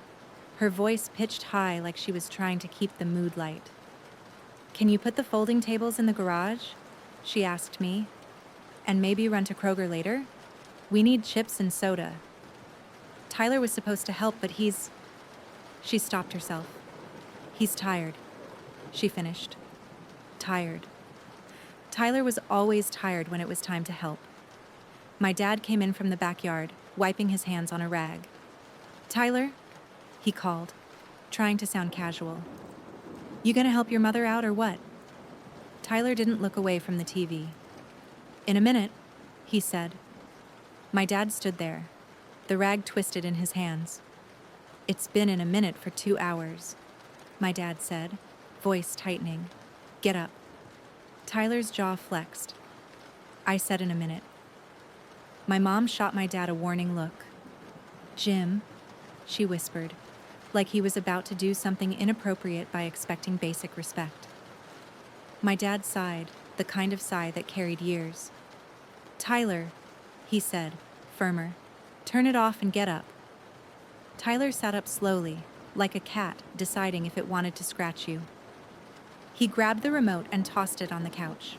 Her voice pitched high like she was trying to keep the mood light. "Can you put the folding tables in the garage?" she asked me. "And maybe run to Kroger later? We need chips and soda." Tyler was supposed to help, but he's... She stopped herself. "He's tired," she finished. Tired. Tyler was always tired when it was time to help. My dad came in from the backyard, wiping his hands on a rag. "Tyler," he called, trying to sound casual. "You gonna help your mother out or what?" Tyler didn't look away from the TV. "In a minute," he said. My dad stood there, the rag twisted in his hands. "It's been in a minute for 2 hours," my dad said, voice tightening. "Get up." Tyler's jaw flexed. I said in a minute. My mom shot my dad a warning look. "Jim," she whispered, like he was about to do something inappropriate by expecting basic respect. My dad sighed, the kind of sigh that carried years. "Tyler," he said, firmer, "turn it off and get up." Tyler sat up slowly, like a cat deciding if it wanted to scratch you. He grabbed the remote and tossed it on the couch.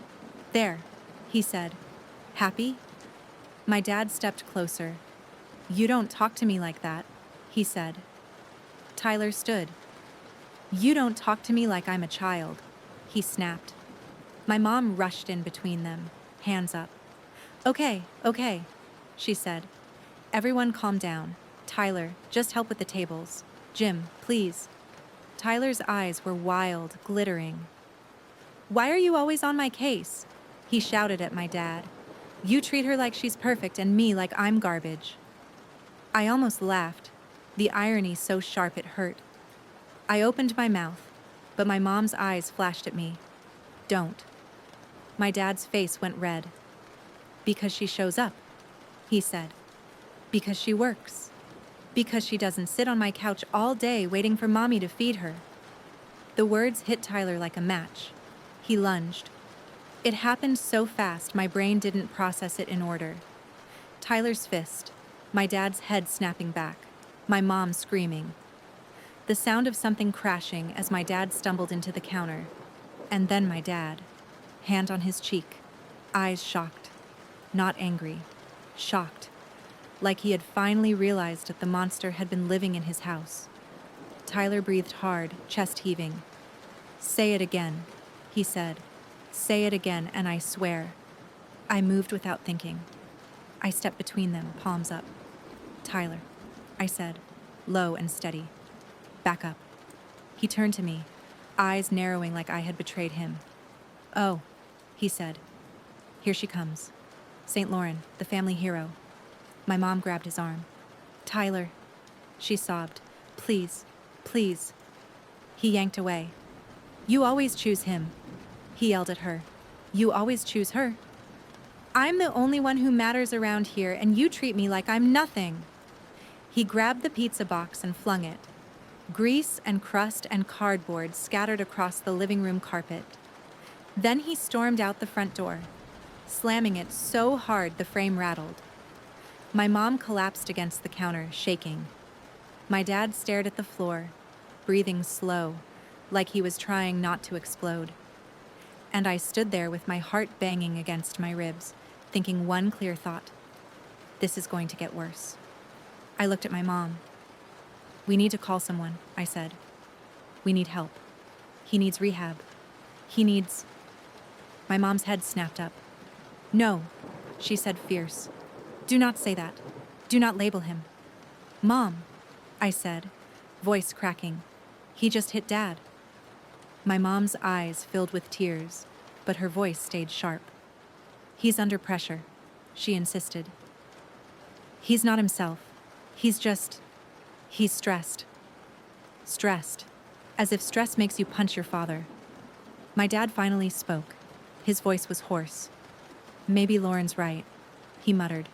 "There," he said. "Happy?" My dad stepped closer. "You don't talk to me like that," he said. Tyler stood. You don't talk to me like I'm a child, he snapped. My mom rushed in between them, hands up. Okay, okay, she said. Everyone calm down. Tyler, just help with the tables. Jim, please. Tyler's eyes were wild, glittering. Why are you always on my case? He shouted at my dad. You treat her like she's perfect and me like I'm garbage. I almost laughed, the irony so sharp it hurt. I opened my mouth, but my mom's eyes flashed at me. Don't. My dad's face went red. Because she shows up, he said. Because she works. Because she doesn't sit on my couch all day waiting for mommy to feed her. The words hit Tyler like a match. He lunged. It happened so fast my brain didn't process it in order. Tyler's fist, my dad's head snapping back, my mom screaming. The sound of something crashing as my dad stumbled into the counter. And then my dad, hand on his cheek, eyes shocked. Not angry, shocked, like he had finally realized that the monster had been living in his house. Tyler breathed hard, chest heaving. Say it again, he said. Say it again, and I swear. I moved without thinking. I stepped between them, palms up. Tyler, I said, low and steady. Back up. He turned to me, eyes narrowing like I had betrayed him. Oh, he said. Here she comes. St. Lauren, the family hero. My mom grabbed his arm. Tyler, she sobbed. Please, please. He yanked away. You always choose him, he yelled at her. You always choose her. I'm the only one who matters around here, and you treat me like I'm nothing. He grabbed the pizza box and flung it. Grease and crust and cardboard scattered across the living room carpet. Then he stormed out the front door, slamming it so hard the frame rattled. My mom collapsed against the counter, shaking. My dad stared at the floor, breathing slow, like he was trying not to explode. And I stood there with my heart banging against my ribs, thinking one clear thought. This is going to get worse. I looked at my mom. We need to call someone, I said. We need help. He needs rehab. He needs... My mom's head snapped up. No, she said fierce. Do not say that. Do not label him. Mom, I said, voice cracking. He just hit Dad. My mom's eyes filled with tears, but her voice stayed sharp. He's under pressure, she insisted. He's not himself. He's stressed. Stressed, as if stress makes you punch your father. My dad finally spoke. His voice was hoarse. Maybe Lauren's right, he muttered.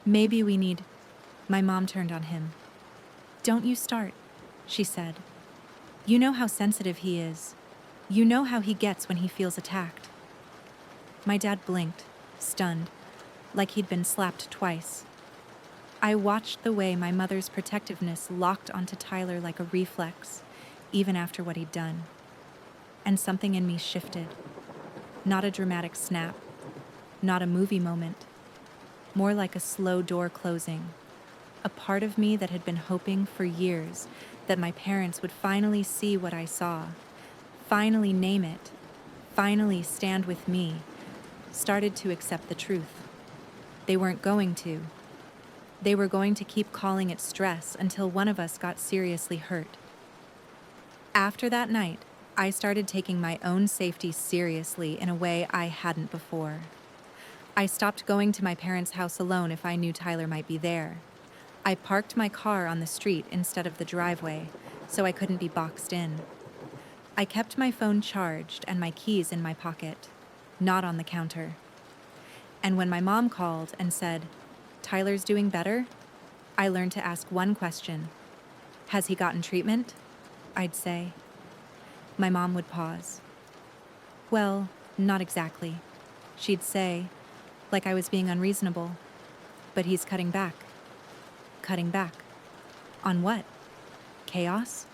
Maybe we need... My mom turned on him. Don't you start, she said. You know how sensitive he is. You know how he gets when he feels attacked. My dad blinked, stunned, like he'd been slapped twice. I watched the way my mother's protectiveness locked onto Tyler like a reflex, even after what he'd done. And something in me shifted. Not a dramatic snap, not a movie moment, more like a slow door closing. A part of me that had been hoping for years that my parents would finally see what I saw, finally name it, finally stand with me, started to accept the truth. They weren't going to. They were going to keep calling it stress until one of us got seriously hurt. After that night, I started taking my own safety seriously in a way I hadn't before. I stopped going to my parents' house alone if I knew Tyler might be there. I parked my car on the street instead of the driveway, so I couldn't be boxed in. I kept my phone charged and my keys in my pocket, not on the counter. And when my mom called and said, "Tyler's doing better," I learned to ask one question. "Has he gotten treatment?" I'd say. My mom would pause. "Well, not exactly," she'd say, like I was being unreasonable. "But he's cutting back." Cutting back. On what? Chaos?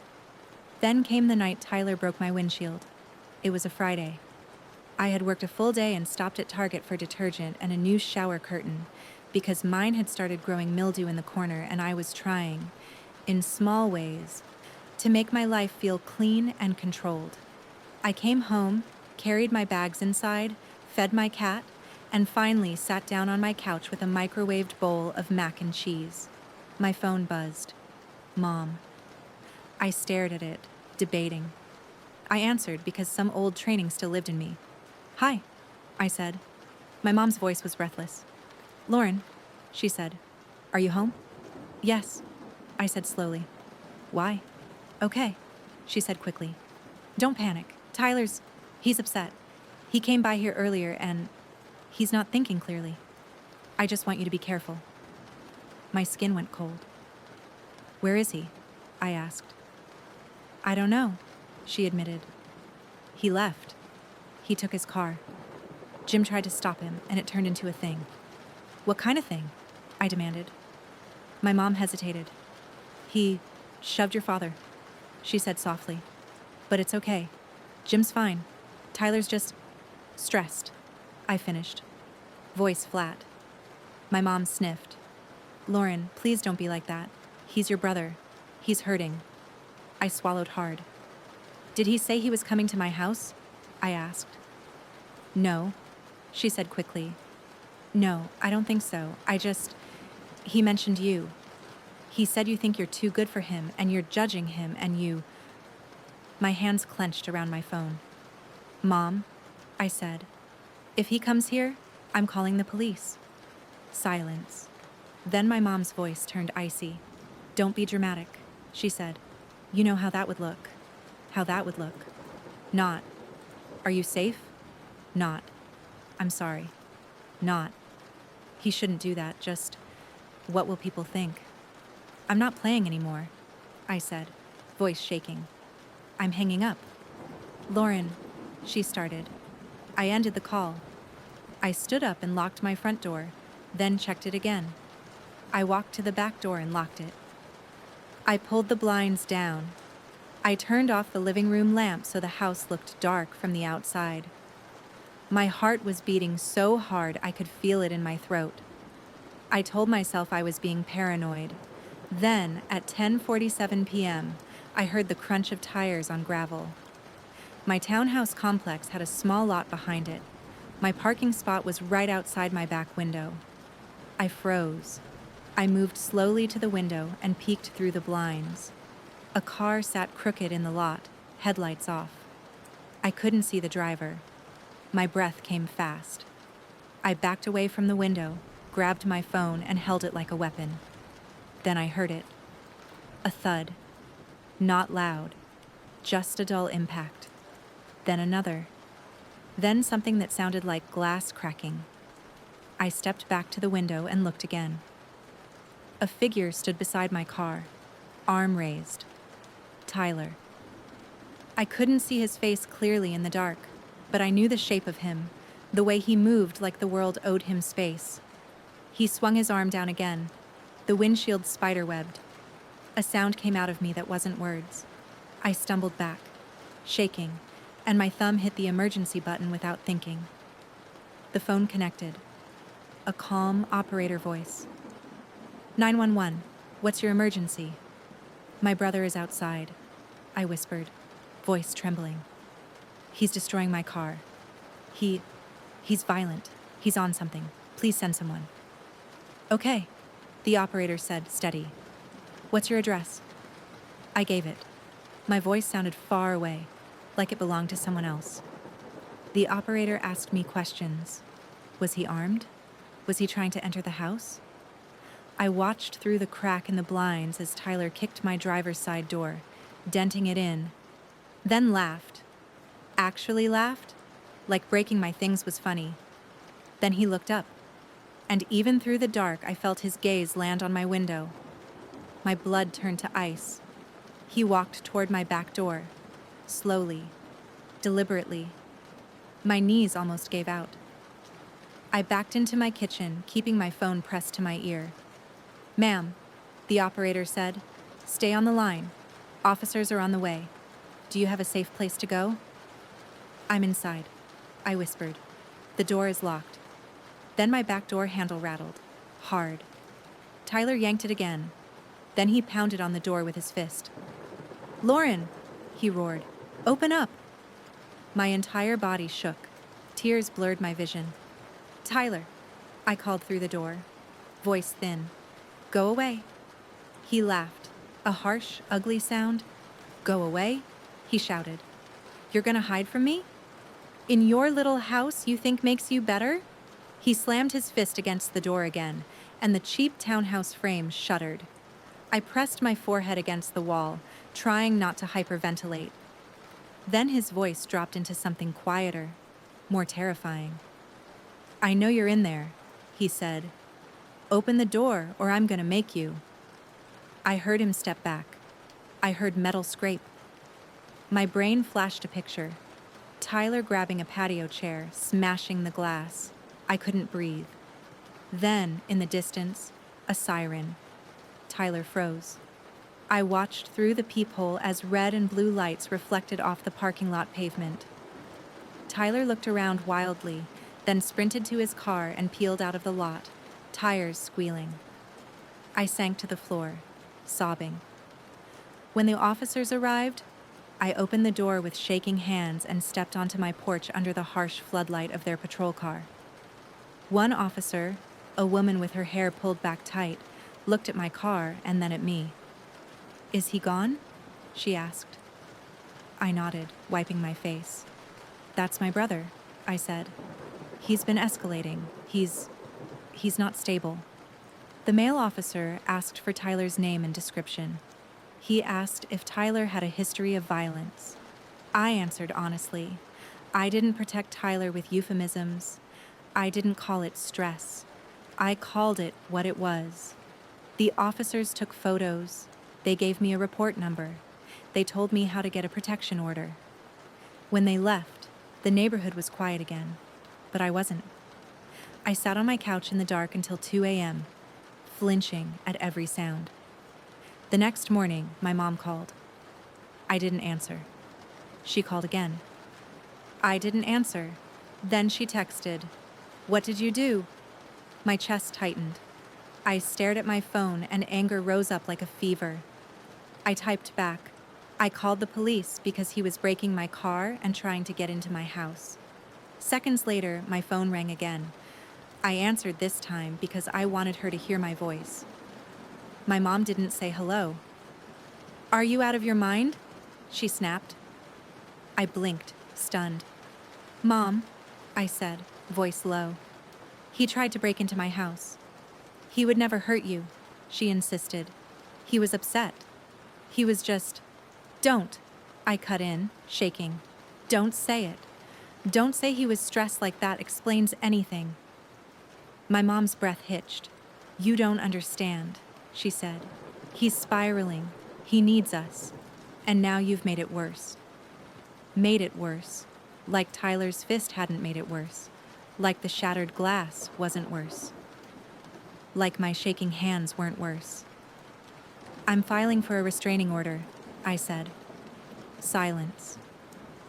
Then came the night Tyler broke my windshield. It was a Friday. I had worked a full day and stopped at Target for detergent and a new shower curtain because mine had started growing mildew in the corner and I was trying, in small ways, to make my life feel clean and controlled. I came home, carried my bags inside, fed my cat, and finally sat down on my couch with a microwaved bowl of mac and cheese. My phone buzzed. Mom. I stared at it, debating. I answered because some old training still lived in me. Hi, I said. My mom's voice was breathless. Lauren, she said. Are you home? Yes, I said slowly. Why? Okay, she said quickly. Don't panic. He's upset. He came by here earlier and he's not thinking clearly. I just want you to be careful. My skin went cold. Where is he? I asked. I don't know, she admitted. He left. He took his car. Jim tried to stop him, and it turned into a thing. What kind of thing? I demanded. My mom hesitated. He shoved your father, she said softly. But it's okay. Jim's fine. Tyler's just stressed, I finished. Voice flat. My mom sniffed. Lauren, please don't be like that. He's your brother. He's hurting. I swallowed hard. Did he say he was coming to my house? I asked. No, she said quickly. No, I don't think so. He mentioned you. He said you think you're too good for him and you're judging him and you. My hands clenched around my phone. Mom, I said, if he comes here, I'm calling the police. Silence. Then my mom's voice turned icy. Don't be dramatic, she said. You know how that would look. How that would look. Not. Are you safe? Not. I'm sorry. Not. He shouldn't do that, just what will people think? I'm not playing anymore, I said, voice shaking. I'm hanging up. Lauren, she started. I ended the call. I stood up and locked my front door, then checked it again. I walked to the back door and locked it. I pulled the blinds down. I turned off the living room lamp so the house looked dark from the outside. My heart was beating so hard I could feel it in my throat. I told myself I was being paranoid. Then, at 10:47 p.m., I heard the crunch of tires on gravel. My townhouse complex had a small lot behind it. My parking spot was right outside my back window. I froze. I moved slowly to the window and peeked through the blinds. A car sat crooked in the lot, headlights off. I couldn't see the driver. My breath came fast. I backed away from the window, grabbed my phone, and held it like a weapon. Then I heard it. A thud. Not loud. Just a dull impact. Then another. Then something that sounded like glass cracking. I stepped back to the window and looked again. A figure stood beside my car, arm raised. Tyler. I couldn't see his face clearly in the dark, but I knew the shape of him, the way he moved like the world owed him space. He swung his arm down again. The windshield spiderwebbed. A sound came out of me that wasn't words. I stumbled back, shaking, and my thumb hit the emergency button without thinking. The phone connected. A calm operator voice. 911, what's your emergency? My brother is outside, I whispered, voice trembling. He's destroying my car. He's violent. He's on something. Please send someone. Okay, the operator said, steady. What's your address? I gave it. My voice sounded far away, like it belonged to someone else. The operator asked me questions. Was he armed? Was he trying to enter the house? I watched through the crack in the blinds as Tyler kicked my driver's side door, denting it in, then laughed. Actually laughed, like breaking my things was funny. Then he looked up, and even through the dark, I felt his gaze land on my window. My blood turned to ice. He walked toward my back door, slowly, deliberately. My knees almost gave out. I backed into my kitchen, keeping my phone pressed to my ear. Ma'am, the operator said, stay on the line. Officers are on the way. Do you have a safe place to go? I'm inside, I whispered. The door is locked. Then my back door handle rattled, hard. Tyler yanked it again. Then he pounded on the door with his fist. "Lauren!" he roared. "Open up!" My entire body shook. Tears blurred my vision. "Tyler," I called through the door, voice thin. "Go away." He laughed, a harsh, ugly sound. "Go away?" he shouted. "You're gonna hide from me? In your little house you think makes you better?" He slammed his fist against the door again, and the cheap townhouse frame shuddered. I pressed my forehead against the wall, trying not to hyperventilate. Then his voice dropped into something quieter, more terrifying. "I know you're in there," he said. "Open the door or I'm gonna make you." I heard him step back. I heard metal scrape. My brain flashed a picture. Tyler grabbing a patio chair, smashing the glass. I couldn't breathe. Then, in the distance, a siren. Tyler froze. I watched through the peephole as red and blue lights reflected off the parking lot pavement. Tyler looked around wildly, then sprinted to his car and peeled out of the lot, tires squealing. I sank to the floor, sobbing. When the officers arrived, I opened the door with shaking hands and stepped onto my porch under the harsh floodlight of their patrol car. One officer, a woman with her hair pulled back tight, looked at my car and then at me. "Is he gone?" she asked. I nodded, wiping my face. "That's my brother," I said. "He's been escalating. He's not stable." The male officer asked for Tyler's name and description. He asked if Tyler had a history of violence. I answered honestly. I didn't protect Tyler with euphemisms. I didn't call it stress. I called it what it was. The officers took photos. They gave me a report number. They told me how to get a protection order. When they left, the neighborhood was quiet again, but I wasn't. I sat on my couch in the dark until 2 a.m., flinching at every sound. The next morning, my mom called. I didn't answer. She called again. I didn't answer. Then she texted, "What did you do?" My chest tightened. I stared at my phone and anger rose up like a fever. I typed back. I called the police because he was braking my car and trying to get into my house. Seconds later, my phone rang again. I answered this time because I wanted her to hear my voice. My mom didn't say hello. "Are you out of your mind?" she snapped. I blinked, stunned. "Mom," I said, voice low. "He tried to break into my house." "He would never hurt you," she insisted. "He was upset. He was just..." "Don't," I cut in, shaking. "Don't say it. Don't say he was stressed like that explains anything." My mom's breath hitched. "You don't understand," she said. "He's spiraling. He needs us. And now you've made it worse." Made it worse. Like Tyler's fist hadn't made it worse. Like the shattered glass wasn't worse. Like my shaking hands weren't worse. "I'm filing for a restraining order," I said. Silence.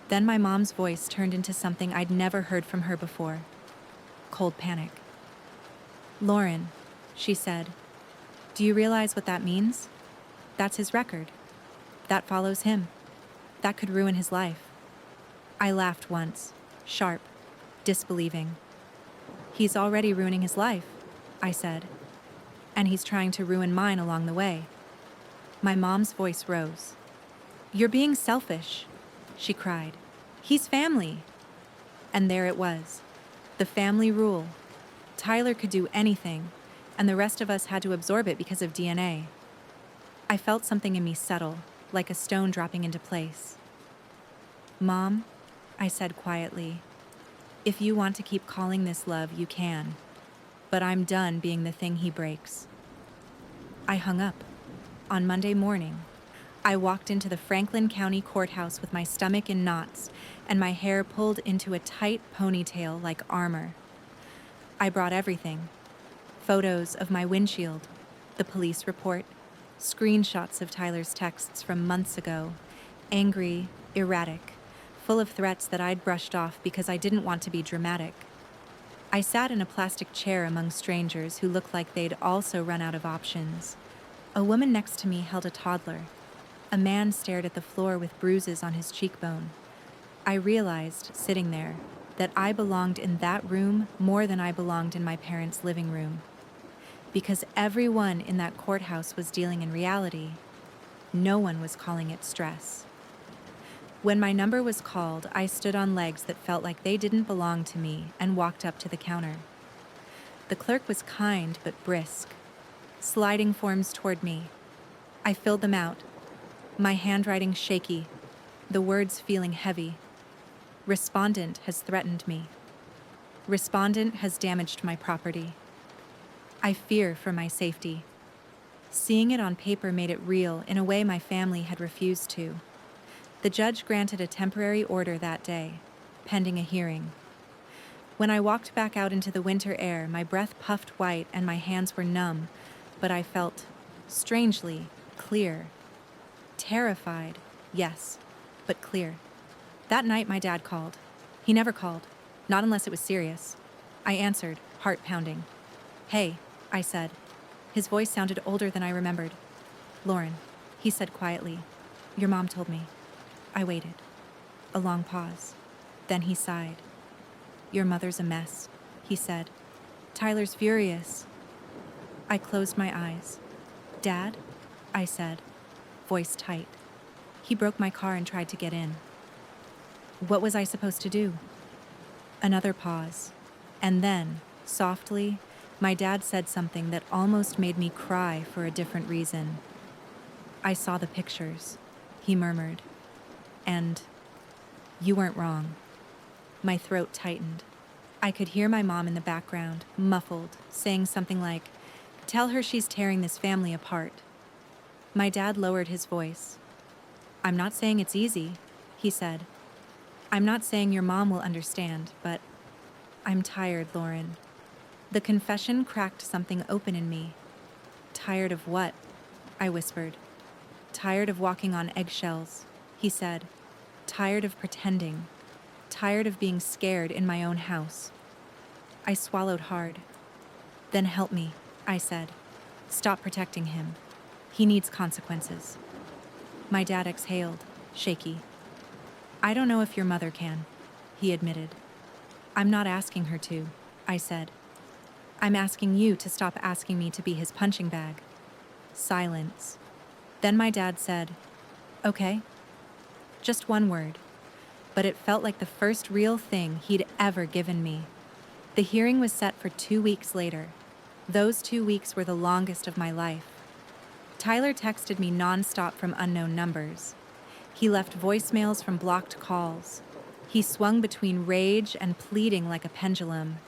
Then my mom's voice turned into something I'd never heard from her before. Cold panic. "Lauren," she said, "do you realize what that means? That's his record. That follows him. That could ruin his life." I laughed once, sharp, disbelieving. "He's already ruining his life," I said. "And he's trying to ruin mine along the way." My mom's voice rose. "You're being selfish," she cried. "He's family." And there it was. The family rule. Tyler could do anything, and the rest of us had to absorb it because of DNA. I felt something in me settle, like a stone dropping into place. "Mom," I said quietly, "if you want to keep calling this love, you can. But I'm done being the thing he breaks." I hung up. On Monday morning, I walked into the Franklin County Courthouse with my stomach in knots and my hair pulled into a tight ponytail like armor. I brought everything. Photos of my windshield, the police report, screenshots of Tyler's texts from months ago, angry, erratic, full of threats that I'd brushed off because I didn't want to be dramatic. I sat in a plastic chair among strangers who looked like they'd also run out of options. A woman next to me held a toddler. A man stared at the floor with bruises on his cheekbone. I realized, sitting there, that I belonged in that room more than I belonged in my parents' living room. Because everyone in that courthouse was dealing in reality, no one was calling it stress. When my number was called, I stood on legs that felt like they didn't belong to me and walked up to the counter. The clerk was kind but brisk, sliding forms toward me. I filled them out, my handwriting shaky, the words feeling heavy. Respondent has threatened me. Respondent has damaged my property. I fear for my safety. Seeing it on paper made it real in a way my family had refused to. The judge granted a temporary order that day, pending a hearing. When I walked back out into the winter air, my breath puffed white and my hands were numb, but I felt, strangely, clear. Terrified, yes, but clear. That night my dad called. He never called, not unless it was serious. I answered, heart pounding. "Hey," I said. His voice sounded older than I remembered. "Lauren," he said quietly, "your mom told me." I waited. A long pause. Then he sighed. "Your mother's a mess," he said. "Tyler's furious." I closed my eyes. "Dad?" I said, voice tight. He broke my car and tried to get in. What was I supposed to do? Another pause. And then, softly, my dad said something that almost made me cry for a different reason. "I saw the pictures," he murmured. "And you weren't wrong." My throat tightened. I could hear my mom in the background, muffled, saying something like, "Tell her she's tearing this family apart." My dad lowered his voice. "I'm not saying it's easy," he said. "I'm not saying your mom will understand, but I'm tired, Lauren." The confession cracked something open in me. "Tired of what?" I whispered. "Tired of walking on eggshells," he said. "Tired of pretending. Tired of being scared in my own house." I swallowed hard. "Then help me," I said. "Stop protecting him. He needs consequences." My dad exhaled, shaky. "I don't know if your mother can," he admitted. "I'm not asking her to," I said. "I'm asking you to stop asking me to be his punching bag." Silence. Then my dad said, "Okay." Just one word, but it felt like the first real thing he'd ever given me. The hearing was set for 2 weeks later. Those 2 weeks were the longest of my life. Tyler texted me nonstop from unknown numbers. He left voicemails from blocked calls. He swung between rage and pleading like a pendulum.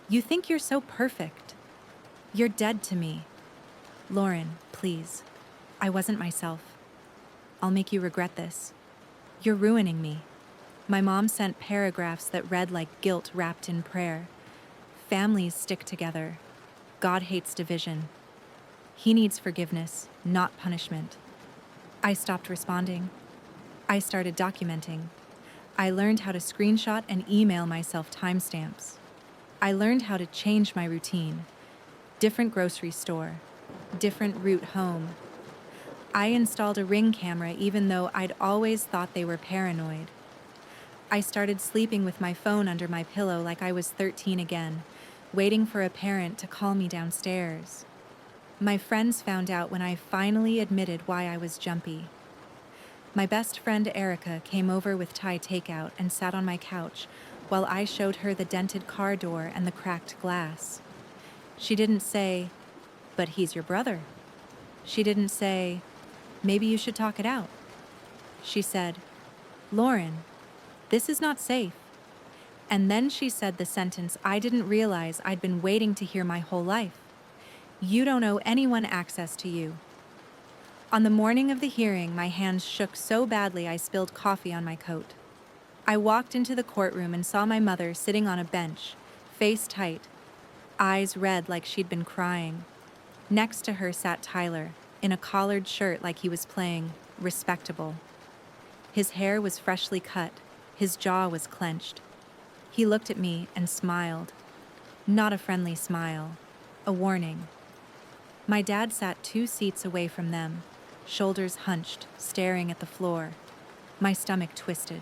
"You think you're so perfect. You're dead to me. Lauren, please. I wasn't myself. I'll make you regret this. You're ruining me." My mom sent paragraphs that read like guilt wrapped in prayer. "Families stick together. God hates division. He needs forgiveness, not punishment." I stopped responding. I started documenting. I learned how to screenshot and email myself timestamps. I learned how to change my routine. Different grocery store, different route home. I installed a Ring camera even though I'd always thought they were paranoid. I started sleeping with my phone under my pillow like I was 13 again, waiting for a parent to call me downstairs. My friends found out when I finally admitted why I was jumpy. My best friend Erica came over with Thai takeout and sat on my couch while I showed her the dented car door and the cracked glass. She didn't say, "But he's your brother." She didn't say, "Maybe you should talk it out." She said, "Lauren, this is not safe." And then she said the sentence I didn't realize I'd been waiting to hear my whole life. "You don't owe anyone access to you." On the morning of the hearing, my hands shook so badly I spilled coffee on my coat. I walked into the courtroom and saw my mother sitting on a bench, face tight, eyes red like she'd been crying. Next to her sat Tyler, in a collared shirt like he was playing respectable. His hair was freshly cut, his jaw was clenched. He looked at me and smiled. Not a friendly smile, a warning. My dad sat 2 seats away from them, shoulders hunched, staring at the floor. My stomach twisted.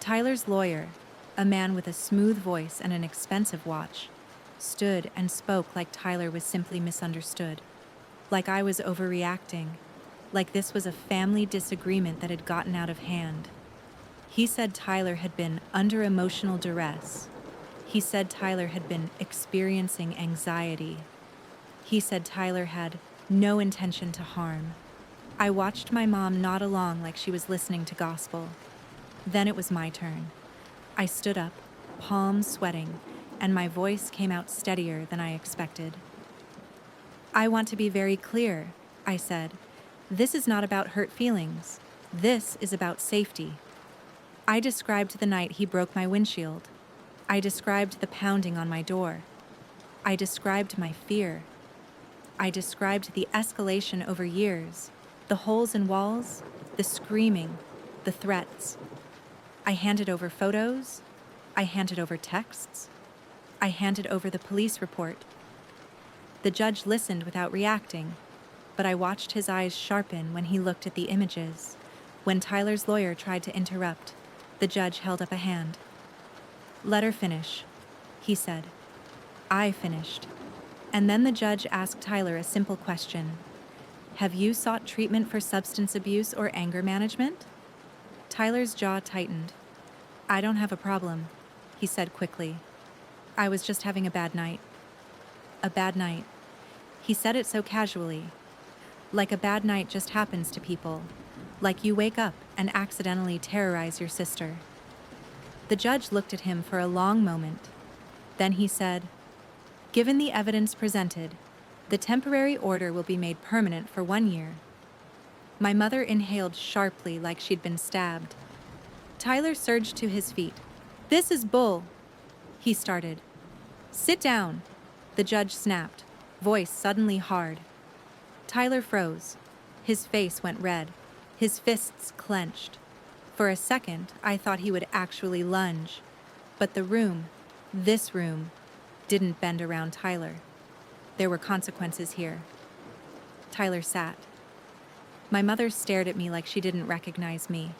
Tyler's lawyer, a man with a smooth voice and an expensive watch, stood and spoke like Tyler was simply misunderstood, like I was overreacting, like this was a family disagreement that had gotten out of hand. He said Tyler had been under emotional duress. He said Tyler had been experiencing anxiety. He said Tyler had no intention to harm. I watched my mom nod along like she was listening to gospel. Then it was my turn. I stood up, palms sweating, and my voice came out steadier than I expected. I want to be very clear, I said. This is not about hurt feelings. This is about safety. I described the night he broke my windshield. I described the pounding on my door. I described my fear. I described the escalation over years, the holes in walls, the screaming, the threats. I handed over photos. I handed over texts. I handed over the police report. The judge listened without reacting, but I watched his eyes sharpen when he looked at the images. When Tyler's lawyer tried to interrupt, the judge held up a hand. "Let her finish," he said. I finished. And then the judge asked Tyler a simple question. "Have you sought treatment for substance abuse or anger management?" Tyler's jaw tightened. "I don't have a problem," he said quickly. "I was just having a bad night." A bad night. He said it so casually. Like a bad night just happens to people. Like you wake up and accidentally terrorize your sister. The judge looked at him for a long moment. Then he said, "Given the evidence presented, the temporary order will be made permanent for 1 year." My mother inhaled sharply like she'd been stabbed. Tyler surged to his feet. "This is bull," he started. "Sit down," the judge snapped, voice suddenly hard. Tyler froze. His face went red. His fists clenched. For a second, I thought he would actually lunge. But the room, this room, didn't bend around Tyler. There were consequences here. Tyler sat. My mother stared at me like she didn't recognize me.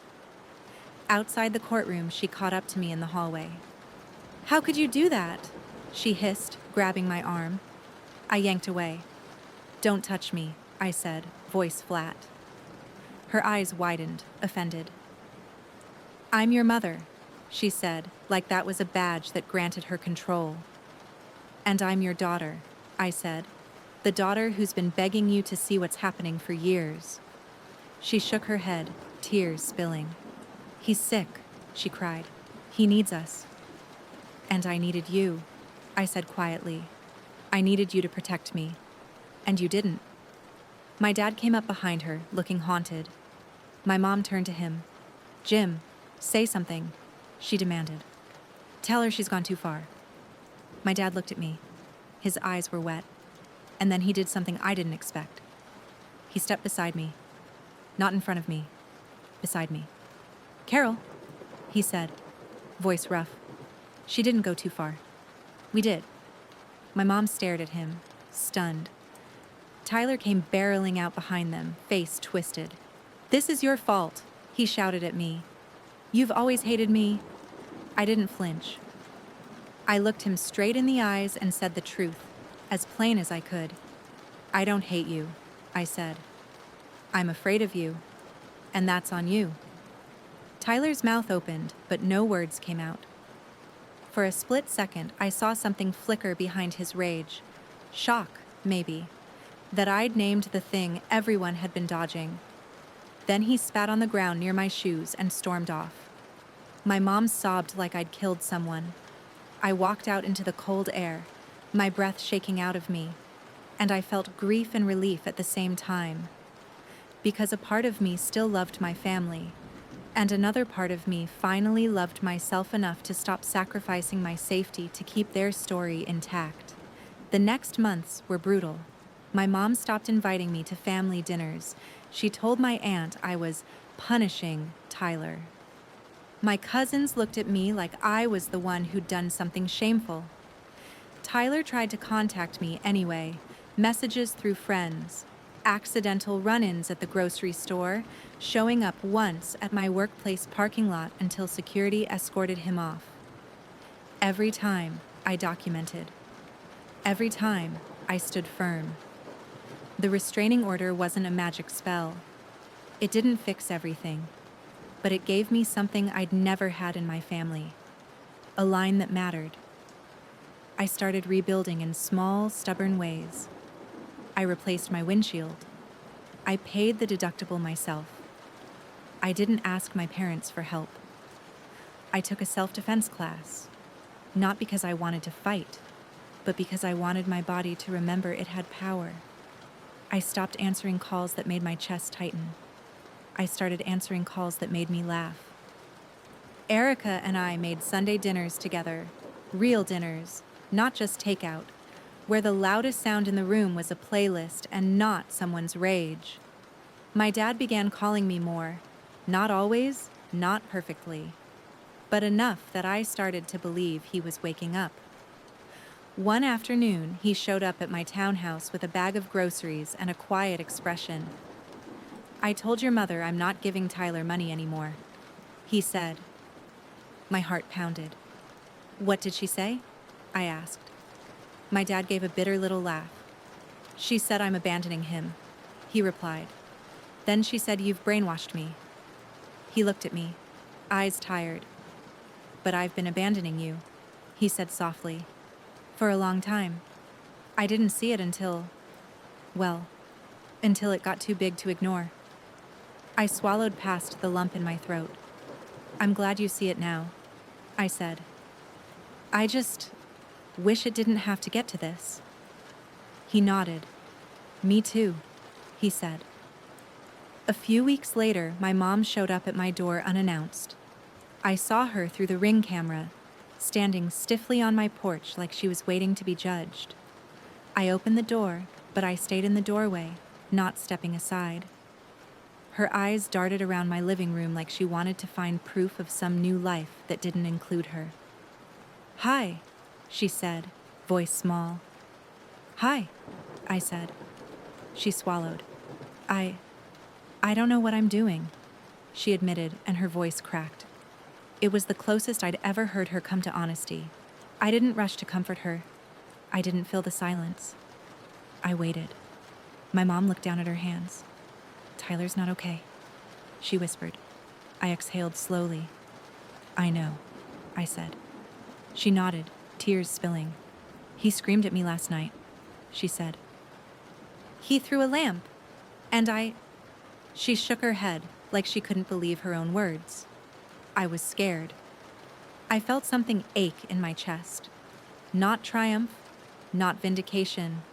Outside the courtroom, she caught up to me in the hallway. "How could you do that?" she hissed, grabbing my arm. I yanked away. "Don't touch me," I said, voice flat. Her eyes widened, offended. "I'm your mother," she said, like that was a badge that granted her control. "And I'm your daughter," I said, "the daughter who's been begging you to see what's happening for years." She shook her head, tears spilling. "He's sick," she cried. "He needs us." "And I needed you," I said quietly. "I needed you to protect me. And you didn't." My dad came up behind her, looking haunted. My mom turned to him. "Jim, say something," she demanded. "Tell her she's gone too far." My dad looked at me. His eyes were wet. And then he did something I didn't expect. He stepped beside me. Not in front of me. Beside me. "Carol," he said, voice rough. "She didn't go too far." "We did." My mom stared at him, stunned. Tyler came barreling out behind them, face twisted. "This is your fault," he shouted at me. "You've always hated me." I didn't flinch. I looked him straight in the eyes and said the truth, as plain as I could. "I don't hate you," I said. "I'm afraid of you, and that's on you." Tyler's mouth opened, but no words came out. For a split second, I saw something flicker behind his rage. Shock, maybe. That I'd named the thing everyone had been dodging. Then he spat on the ground near my shoes and stormed off. My mom sobbed like I'd killed someone. I walked out into the cold air, my breath shaking out of me, and I felt grief and relief at the same time. Because a part of me still loved my family, and another part of me finally loved myself enough to stop sacrificing my safety to keep their story intact. The next months were brutal. My mom stopped inviting me to family dinners. She told my aunt I was punishing Tyler. My cousins looked at me like I was the one who'd done something shameful. Tyler tried to contact me anyway, messages through friends. accidental run-ins at the grocery store, showing up once at my workplace parking lot until security escorted him off. Every time, I documented. Every time, I stood firm. The restraining order wasn't a magic spell. It didn't fix everything, but it gave me something I'd never had in my family. A line that mattered. I started rebuilding in small, stubborn ways. I replaced my windshield. I paid the deductible myself. I didn't ask my parents for help. I took a self-defense class, not because I wanted to fight, but because I wanted my body to remember it had power. I stopped answering calls that made my chest tighten. I started answering calls that made me laugh. Erica and I made Sunday dinners together, real dinners, not just takeout, where the loudest sound in the room was a playlist and not someone's rage. My dad began calling me more, not always, not perfectly, but enough that I started to believe he was waking up. One afternoon, he showed up at my townhouse with a bag of groceries and a quiet expression. "I told your mother I'm not giving Tyler money anymore," he said. My heart pounded. "What did she say?" I asked. My dad gave a bitter little laugh. "She said I'm abandoning him," he replied. "Then she said you've brainwashed me." He looked at me, eyes tired. "But I've been abandoning you," he said softly. "For a long time. I didn't see it until it got too big to ignore." I swallowed past the lump in my throat. "I'm glad you see it now," I said. "I just wish it didn't have to get to this." He nodded. "Me too," he said. A few weeks later, my mom showed up at my door unannounced. I saw her through the Ring camera, standing stiffly on my porch like she was waiting to be judged. I opened the door, but I stayed in the doorway, not stepping aside. Her eyes darted around my living room like she wanted to find proof of some new life that didn't include her. "Hi," she said, voice small. "Hi," I said. She swallowed. I don't know what I'm doing," she admitted, and her voice cracked. It was the closest I'd ever heard her come to honesty. I didn't rush to comfort her. I didn't fill the silence. I waited. My mom looked down at her hands. "Tyler's not okay," she whispered. I exhaled slowly. "I know," I said. She nodded, tears spilling. "He screamed at me last night," she said. "He threw a lamp, and She shook her head like she couldn't believe her own words. I was scared. I felt something ache in my chest. Not triumph, not vindication,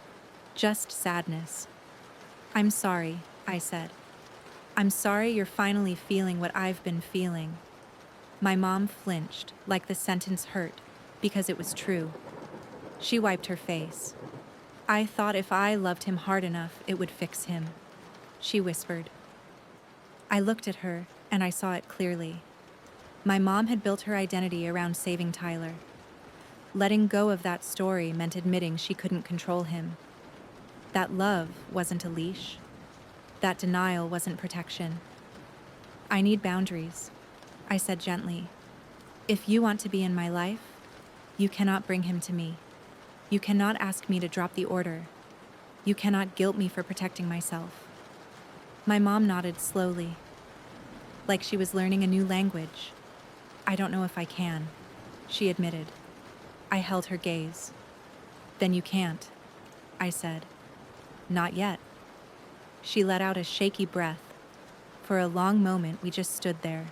just sadness. "I'm sorry," I said. "I'm sorry you're finally feeling what I've been feeling." My mom flinched, like the sentence hurt, because it was true. She wiped her face. "I thought if I loved him hard enough, it would fix him," she whispered. I looked at her, and I saw it clearly. My mom had built her identity around saving Tyler. Letting go of that story meant admitting she couldn't control him. That love wasn't a leash. That denial wasn't protection. "I need boundaries," I said gently. "If you want to be in my life, you cannot bring him to me. You cannot ask me to drop the order. You cannot guilt me for protecting myself." My mom nodded slowly, like she was learning a new language. "I don't know if I can," she admitted. I held her gaze. "Then you can't," I said. "Not yet." She let out a shaky breath. For a long moment, we just stood there,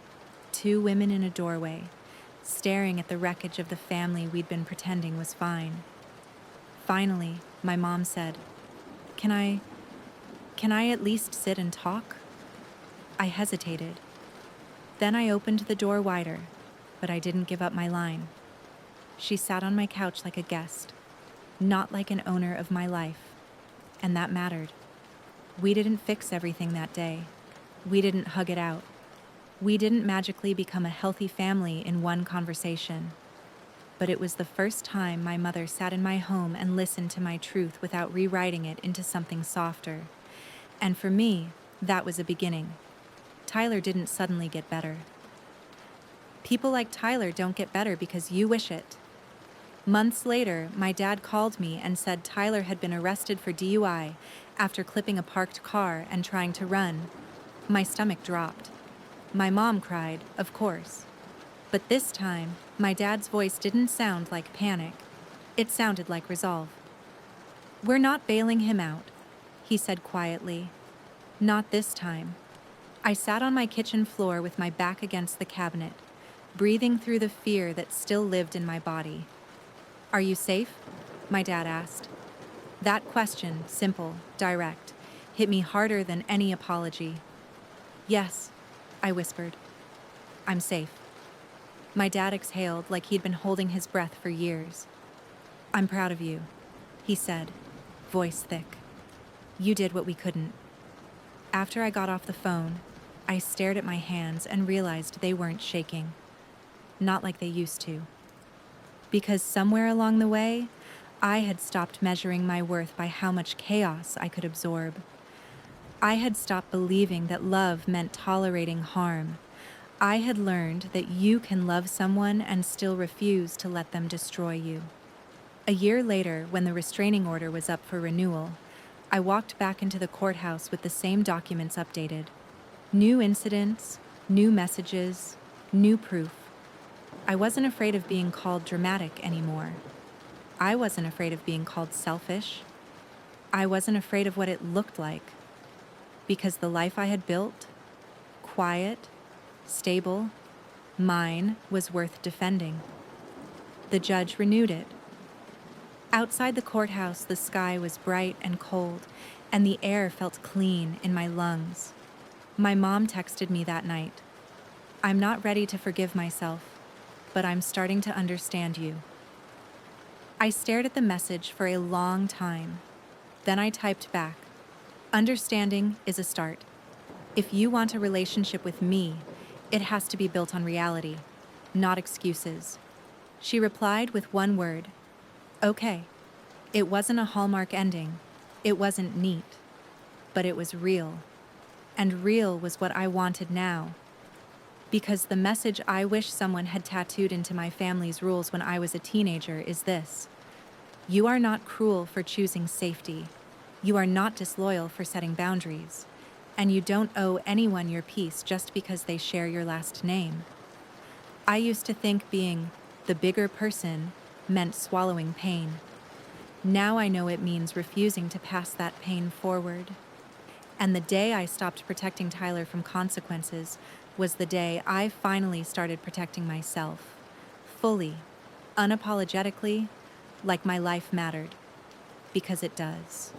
two women in a doorway, staring at the wreckage of the family we'd been pretending was fine. Finally, my mom said, Can I at least sit and talk?" I hesitated. Then I opened the door wider, but I didn't give up my line. She sat on my couch like a guest, not like an owner of my life, and that mattered. We didn't fix everything that day. We didn't hug it out. We didn't magically become a healthy family in one conversation. But it was the first time my mother sat in my home and listened to my truth without rewriting it into something softer. And for me, that was a beginning. Tyler didn't suddenly get better. People like Tyler don't get better because you wish it. Months later, my dad called me and said Tyler had been arrested for DUI after clipping a parked car and trying to run. My stomach dropped. My mom cried, of course. But this time, my dad's voice didn't sound like panic. It sounded like resolve. "We're not bailing him out," he said quietly. "Not this time." I sat on my kitchen floor with my back against the cabinet, breathing through the fear that still lived in my body. "Are you safe?" my dad asked. That question, simple, direct, hit me harder than any apology. "Yes," I whispered. "I'm safe." My dad exhaled like he'd been holding his breath for years. "I'm proud of you," he said, voice thick. "You did what we couldn't." After I got off the phone, I stared at my hands and realized they weren't shaking. Not like they used to. Because somewhere along the way, I had stopped measuring my worth by how much chaos I could absorb. I had stopped believing that love meant tolerating harm. I had learned that you can love someone and still refuse to let them destroy you. A year later, when the restraining order was up for renewal, I walked back into the courthouse with the same documents updated. New incidents, new messages, new proof. I wasn't afraid of being called dramatic anymore. I wasn't afraid of being called selfish. I wasn't afraid of what it looked like. Because the life I had built, quiet, stable, mine, was worth defending. The judge renewed it. Outside the courthouse, the sky was bright and cold, and the air felt clean in my lungs. My mom texted me that night. "I'm not ready to forgive myself, but I'm starting to understand you." I stared at the message for a long time. Then I typed back, "Understanding is a start. If you want a relationship with me, it has to be built on reality, not excuses." She replied with one word, "Okay." It wasn't a Hallmark ending. It wasn't neat. But it was real. And real was what I wanted now. Because the message I wish someone had tattooed into my family's rules when I was a teenager is this: you are not cruel for choosing safety. You are not disloyal for setting boundaries. And you don't owe anyone your peace just because they share your last name. I used to think being the bigger person meant swallowing pain. Now I know it means refusing to pass that pain forward. And the day I stopped protecting Tyler from consequences was the day I finally started protecting myself. Fully, unapologetically, like my life mattered. Because it does.